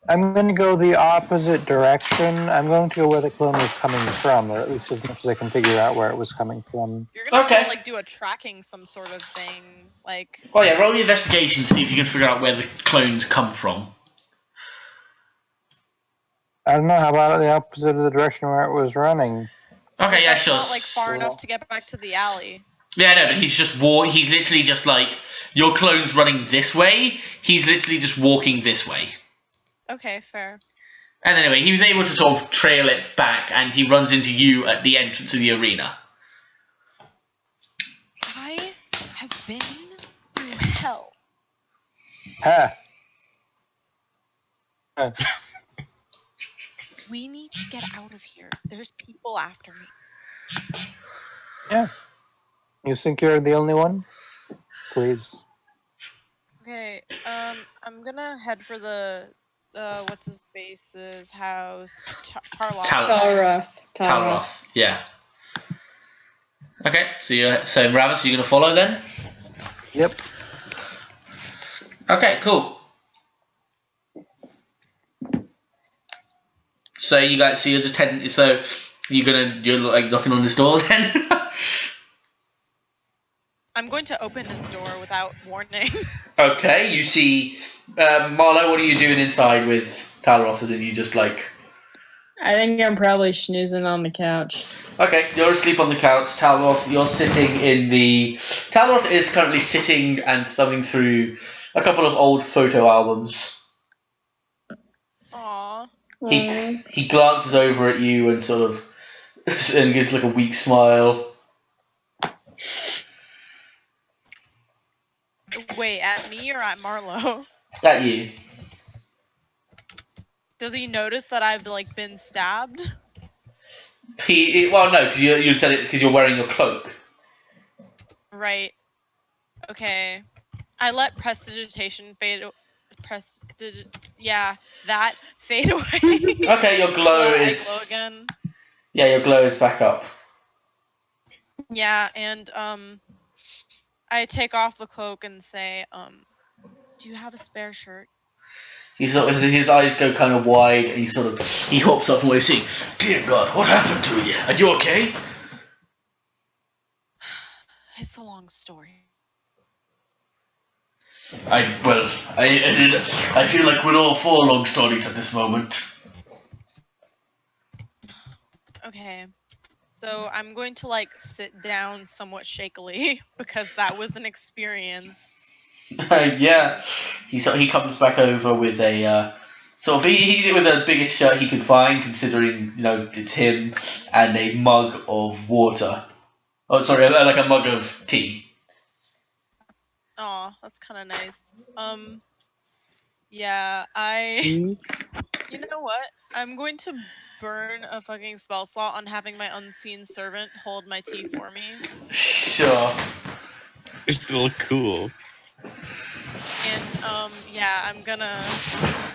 I'm going to go the opposite direction. I'm going to go where the clone was coming from, or at least as much as I can figure out where it was coming from. You're going to have to, like, do a tracking some sort of thing, like... Oh yeah, roll the investigation, see if you can figure out where the clones come from. I don't know, how about the opposite of the direction where it was running? Okay, yeah, sure. Not, like, far enough to get back to the alley. Yeah, no, but he's literally just like, your clone's running this way, he's literally just walking this way. Okay, fair. And anyway, he was able to sort of trail it back, and he runs into you at the entrance of the arena. I have been through hell. We need to get out of here. There's people after me. Yeah. You think you're the only one? Please. Okay, I'm gonna head for the, what's his face's house? Talroth. Yeah. Okay, so Ravus, you're gonna follow then? Yep. Okay, cool. So you guys, so you're just heading. So you're like knocking on this door then. I'm going to open his door without warning. Okay, you see, Marlo. What are you doing inside with Talroth? And you just like. I think I'm probably snoozing on the couch. Okay, you're asleep on the couch. Talroth, you're sitting in the. Talroth is currently sitting and thumbing through a couple of old photo albums. Aww. He glances over at you and sort of and gives like a weak smile. Wait, at me or at Marlo? At you. Does he notice that I've like been stabbed? Well, no, because you said it because you're wearing your cloak. Right. Okay. I let prestidigitation fade. Yeah, that fade away. Okay, your glow I is. glow again. Yeah, your glow is back up. Yeah, and I take off the cloak and say, do you have a spare shirt? His eyes go kind of wide, and he hops up from where he's saying, "Dear God, what happened to you? Are you okay?" It's a long story. I feel like we're all four long stories at this moment. Okay. So I'm going to like sit down somewhat shakily because that was an experience. Yeah, he comes back over with a sort of he with the biggest shirt he could find, considering it's him, and a mug of water. Oh, sorry, like a mug of tea. Aw, that's kind of nice. Yeah, Tea? you know what? I'm going to burn a fucking spell slot on having my unseen servant hold my tea for me. Sure. It's still cool. And yeah, I'm gonna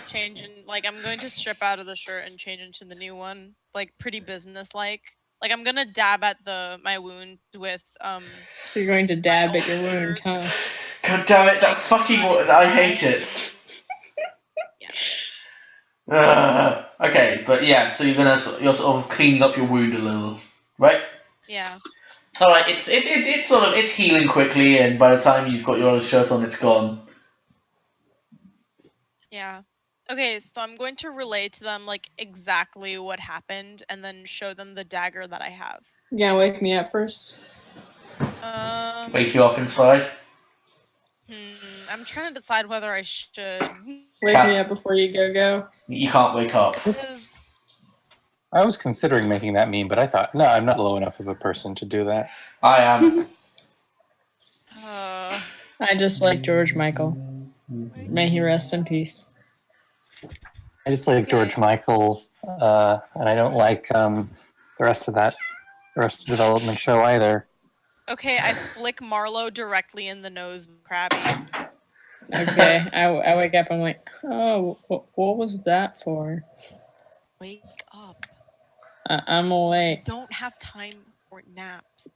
change I'm going to strip out of the shirt and change into the new one, like pretty business-like. Like I'm gonna dab at my wound with So you're going to dab at your wound, huh? God damn it! That fucking water. I hate it. Okay, but yeah, so you're sort of cleaning up your wound a little, right? Yeah. All right, it's healing quickly, and by the time you've got your other shirt on, it's gone. Yeah. Okay, so I'm going to relay to them like exactly what happened and then show them the dagger that I have. You gonna wake me up first? Wake you up inside. I'm trying to decide whether I should. Wake me up before you go. You can't wake up. I was considering making that meme, but I thought, no, I'm not low enough of a person to do that. I am. I just like George Michael. May he rest in peace. I just like George Michael, and I don't like the rest of the development show either. Okay, I flick Marlowe directly in the nose, Krabby. Okay, I wake up. I'm like, oh, what was that for? Wake up. I'm awake. I don't have time for naps.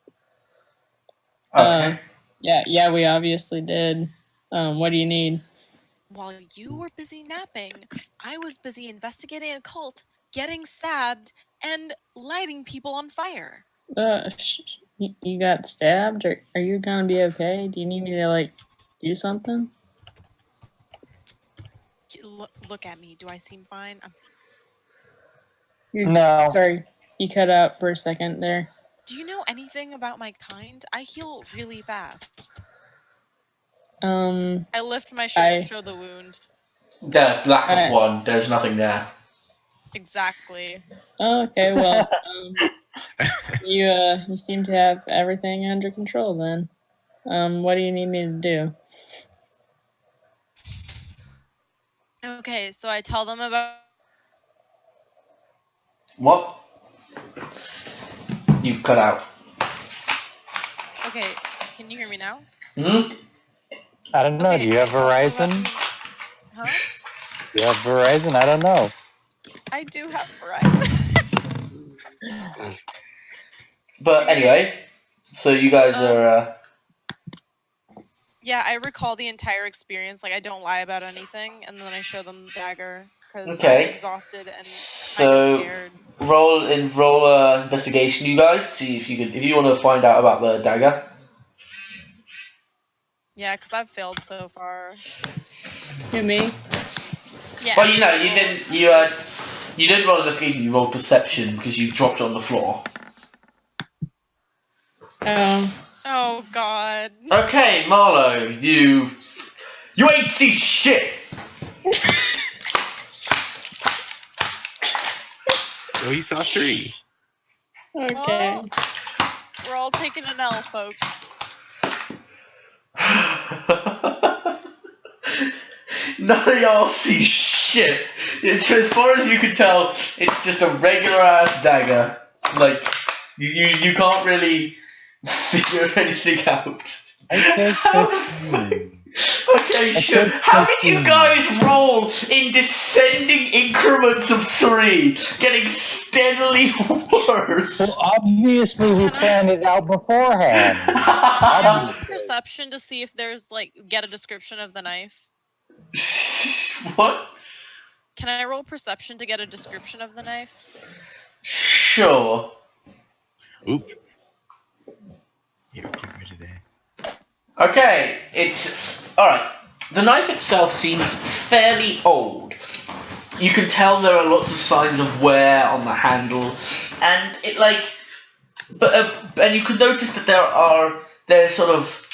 Okay. Yeah, we obviously did. What do you need? While you were busy napping, I was busy investigating a cult, getting stabbed, and lighting people on fire. You got stabbed? Are you gonna be okay? Do you need me to do something? Look at me. Do I seem fine? No. Sorry, you cut out for a second there. Do you know anything about my kind? I heal really fast. I lift my shirt to show the wound. The lack of one. There's nothing there. Exactly. Okay, well, you seem to have everything under control then. What do you need me to do? Okay, so I tell them about. What? You cut out. Okay, can you hear me now? I don't know. Okay, Do you have Verizon? Huh? Do you have Verizon? I don't know. I do have Verizon. But anyway, so you guys are. Yeah, I recall the entire experience. Like I don't lie about anything, and then I show them the dagger because Okay. I'm exhausted and So kind of scared. roll investigation, you guys. See if you want to find out about the dagger. Yeah, because I've failed so far. Who, me? Yeah. Well, you didn't. You didn't roll investigation. You rolled perception because you dropped it on the floor. Oh God. Okay, Marlo, you ain't see shit. Oh, he saw 3. Okay. Well, we're all taking an L, folks. None of y'all see shit. As far as you can tell, it's just a regular ass dagger. Like you can't really figure anything out. I take 15. Okay, sure. How did you guys roll in descending increments of 3, getting steadily worse? Well, obviously we planned it out beforehand. Can I roll perception to see if there's get a description of the knife? What? Can I roll perception to get a description of the knife? Sure. Oop. Here, get rid of that. Okay, it's alright. The knife itself seems fairly old. You can tell there are lots of signs of wear on the handle, and and you can notice that there's sort of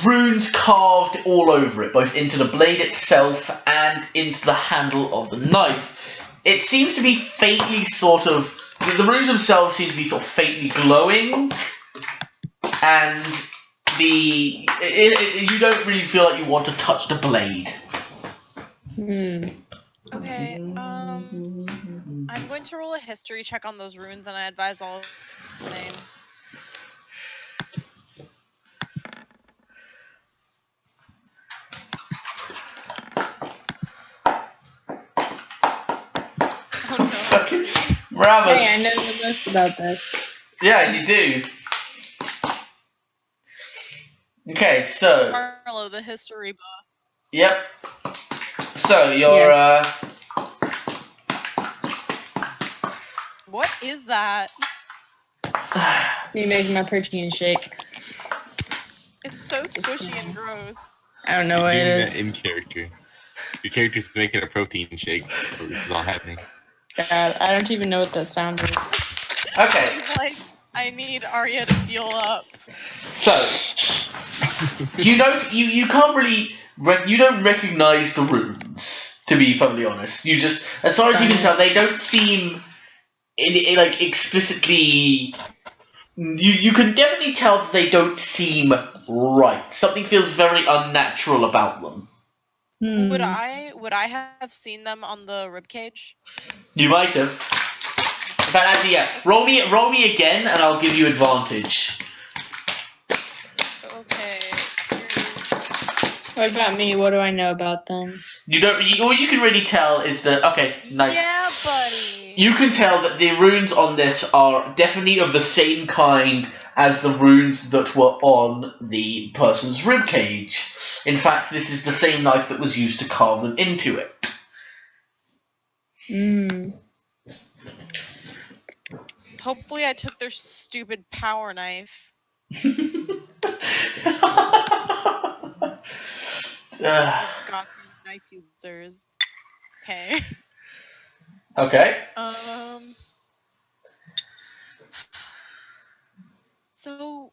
runes carved all over it, both into the blade itself and into the handle of the knife. It seems to be faintly the runes themselves seem to be sort of faintly glowing, and you don't really feel like you want to touch the blade. Okay, I'm going to roll a history check on those runes, and I advise all the name. Oh no. Fucking Ramus. Hey, I know the most about this. Yeah, you do. Okay, so Marlo, the history buff. yep. So you're Yes. What is that? It's me making my protein shake. It's so squishy and gross. I don't know what You're it doing is. that in character. Your character's making a protein shake. So this is all happening. God, I don't even know what that sound is. okay. I need Arya to fuel up. So you can't really you don't recognize the runes, to be perfectly honest. You just, as far as you can tell, they don't seem explicitly. You can definitely tell that they don't seem right. Something feels very unnatural about them. Would I have seen them on the ribcage? You might have. But actually, yeah. Roll me again, and I'll give you advantage. Okay. What about me? What do I know about them? All you can really tell is that, okay, nice. Yeah, buddy. You can tell that the runes on this are definitely of the same kind as the runes that were on the person's ribcage. In fact, this is the same knife that was used to carve them into it. Hopefully I took their stupid power knife. Got knife users. Okay. Okay. So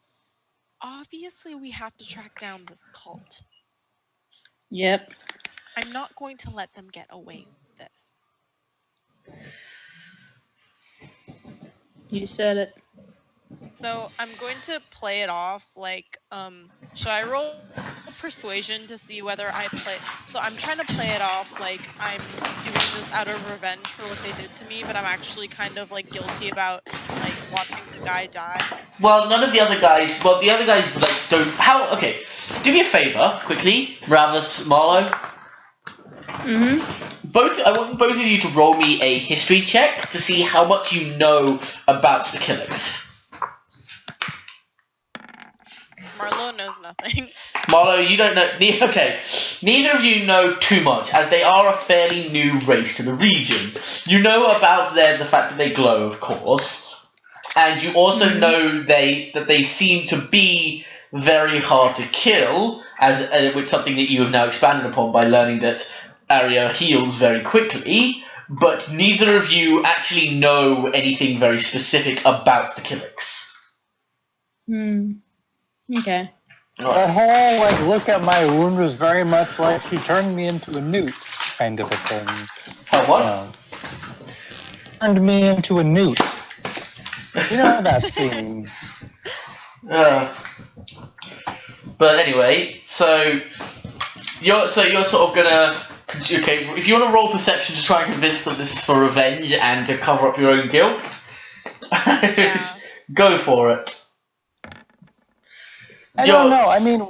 obviously we have to track down this cult. Yep. I'm not going to let them get away with this. You said it. So I'm going to play it off should I roll persuasion to see whether I play? So I'm trying to play it off like I'm doing this out of revenge for what they did to me, but I'm actually kind of guilty about watching the guy die. Well, none of the other guys. Well, the other guys don't. How? Okay, do me a favor, quickly, Ravus, Marlowe. I want both of you to roll me a history check to see how much you know about Stakilix. Marlo knows nothing. Marlo, you don't know. Okay, neither of you know too much, as they are a fairly new race to the region. You know about the fact that they glow, of course, and you also know that they seem to be very hard to kill, which something that you have now expanded upon by learning that Arya heals very quickly. But neither of you actually know anything very specific about Stakilix. Okay. The whole look at my wound was very much like she turned me into a newt kind of a thing. How what? Turned me into a newt. You know that scene. But anyway, so you're sort of gonna Okay, if you want to roll perception to try and convince them this is for revenge and to cover up your own guilt, Yeah. go for it. I don't know. I mean,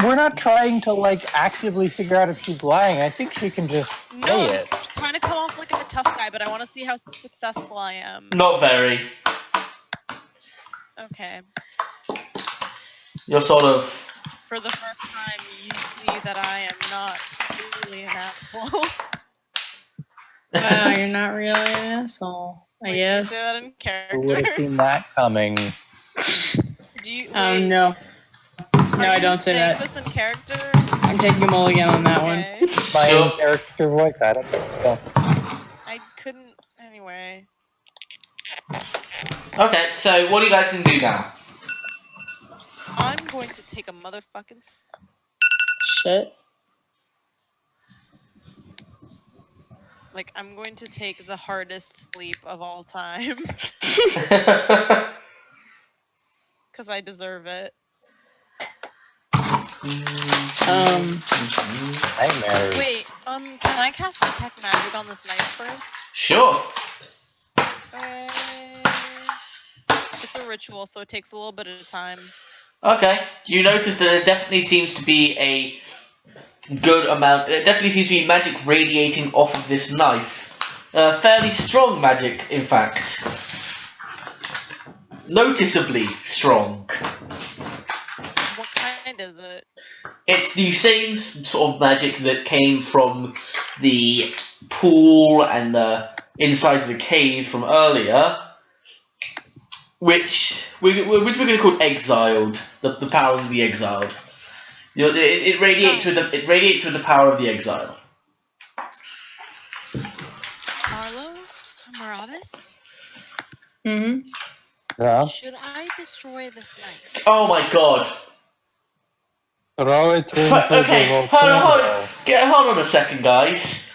we're not trying to like actively figure out if she's lying. I think she can just No, say I'm it. trying to come off like I'm a tough guy, but I want to see how successful I am. Not very. Okay. You're sort of. For the first time, you see that I am not really an asshole. Wow, you're not really an asshole. I Wait, guess. do you say that in Who would have character? seen that coming? Do you? Wait, No. No, are I you don't say saying that. this in character? I'm taking a mulligan on that Okay. one. My Sure. in-character voice, I don't think so. I couldn't. Anyway. Okay, so what are you guys going to do now? I'm going to take a motherfucking. Shit. Like, I'm going to take the hardest sleep of all time. Because I deserve it. Nightmares. Wait, can I cast Detect Magic on this knife first? Sure. Okay. It's a ritual, so it takes a little bit of time. Okay, you notice that there definitely seems to be a good amount. There definitely seems to be magic radiating off of this knife. Fairly strong magic, in fact. Noticeably strong. What kind is it? It's the same sort of magic that came from the pool and the insides of the cave from earlier, which we're going to call exiled. The power of the exiled. It radiates with the power of the exile. Arlo? Maravis? Mm-hmm. Yeah. Should I destroy this knife? Oh my god. Throw it into Okay, the hold volcano. hold on a second, guys.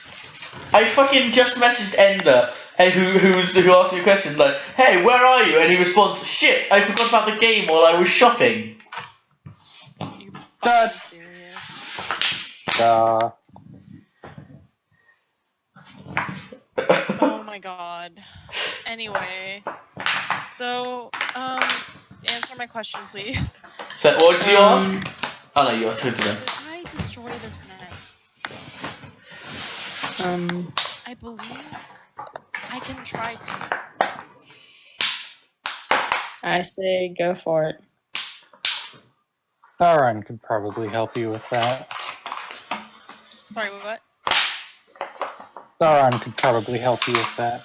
I fucking just messaged Ender, who asked me a question like, "Hey, where are you?" And he responds, "Shit, I forgot about the game while I was shopping." You That- fucking serious? Oh my god. Anyway. So, answer my question, please. So, what did you ask? Oh no, you asked who to them. Should I destroy this knife? I believe I can try to. I say go for it. Sauron could probably help you with that. Sorry, what? Sauron could probably help you with that.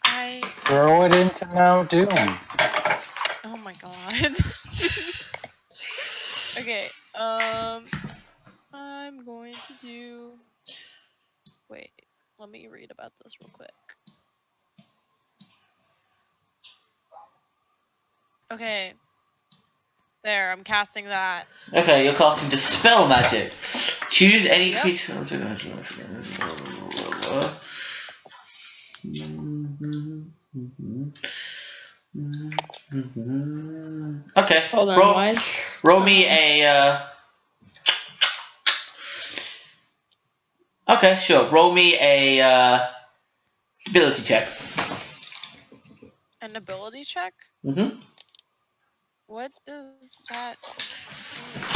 I. Throw it into Mount Doom. Oh my god. Okay, I'm going to do. Wait, let me read about this real quick. Okay. There, I'm casting that. Okay, you're casting Dispel Magic. Choose any Yep. creature. Okay. Hold on, why is- roll me a. Okay, sure. Roll me a ability check. An ability check? Mm-hmm. What does that mean?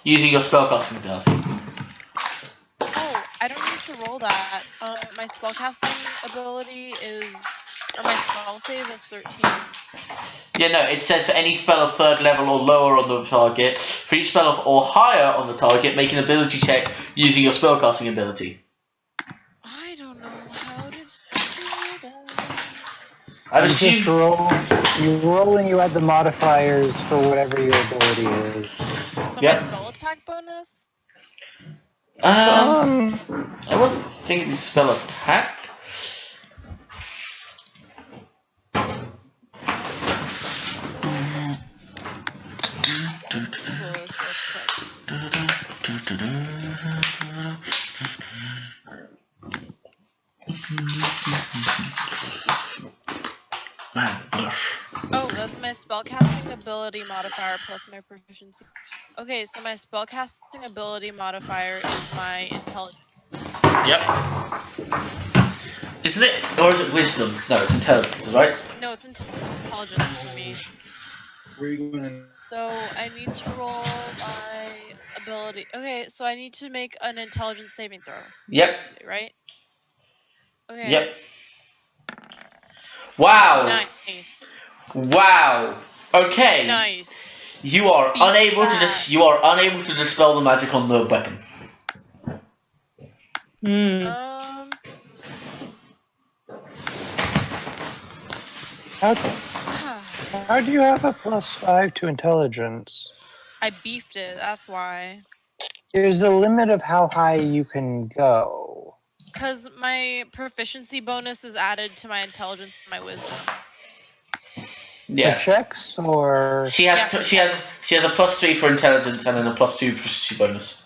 Using your spellcasting ability. Oh, I don't need to roll that. My spellcasting ability is, or my spell save is 13. Yeah, no, it says for any spell of 3rd level or lower on the target, for each spell of or higher on the target, make an ability check using your spellcasting ability. I don't know how to do that. I've You just assumed. roll. You roll and you add the modifiers for whatever your ability is. So Yeah. my spell attack bonus? I wouldn't think it was spell attack. Let's Google this real quick. Man, Oh, that's my spellcasting ability modifier plus my proficiency. Okay, so my spellcasting ability modifier is my intelligence. Yep. Isn't it? Or is it wisdom? No, it's intelligence, right? No, it's intelligence for me. Where are you going? So I need to roll my ability. Okay, so I need to make an intelligence saving throw. Yep. Basically, right? Okay. Yep. Wow. Nice. Wow. Okay. Nice. You are Beat unable that. to dispel the magic on the weapon. How do you have a +5 to intelligence? I beefed it. That's why. There's a limit of how high you can go. Because my proficiency bonus is added to my intelligence and my wisdom. Yeah. For checks or She has a +3 for intelligence and then a +2 proficiency bonus.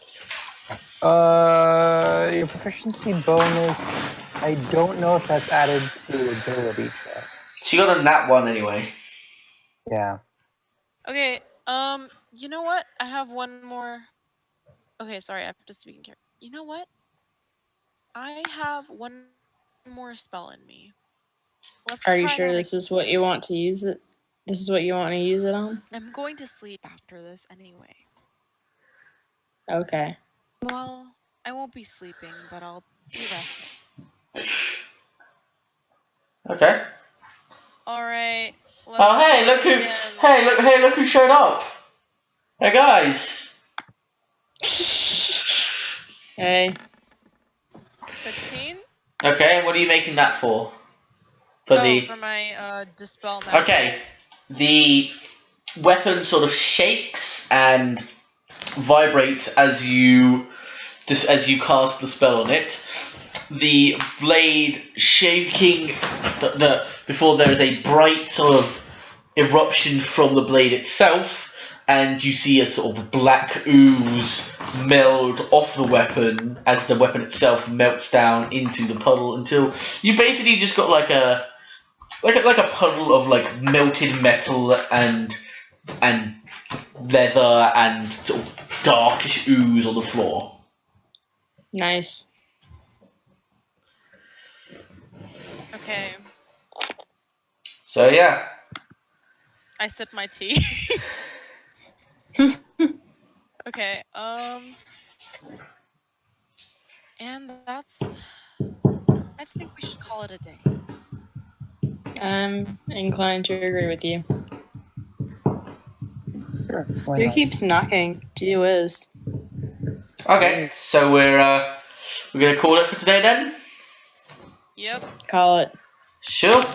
your proficiency bonus, I don't know if that's added to ability checks. She got a nat 1 anyway. Yeah. Okay, you know what? I have one more. Okay, sorry, I have to speak in character. You know what? I have one more spell in me. Let's Are you try sure that this is what you want to use it? This is what you want to use it on? I'm going to sleep after this anyway. Okay. Well, I won't be sleeping, but I'll be resting. Okay. Alright. Oh hey, look who showed up. Hey guys. Hey. 16? Okay, what are you making that for? For my dispel magic. Okay. The weapon sort of shakes and vibrates as you cast the spell on it. The blade shaking before there is a bright sort of eruption from the blade itself, and you see a sort of black ooze meld off the weapon as the weapon itself melts down into the puddle until you basically just got like a puddle of like melted metal and leather and sort of darkish ooze on the floor. Nice. Okay. So yeah. I sip my tea. Okay, and that's... I think we should call it a day. I'm inclined to agree with you. Sure. Why Who not? keeps knocking? Gee whiz. Okay, so we're gonna call it for today then? Yep. Call it. Sure.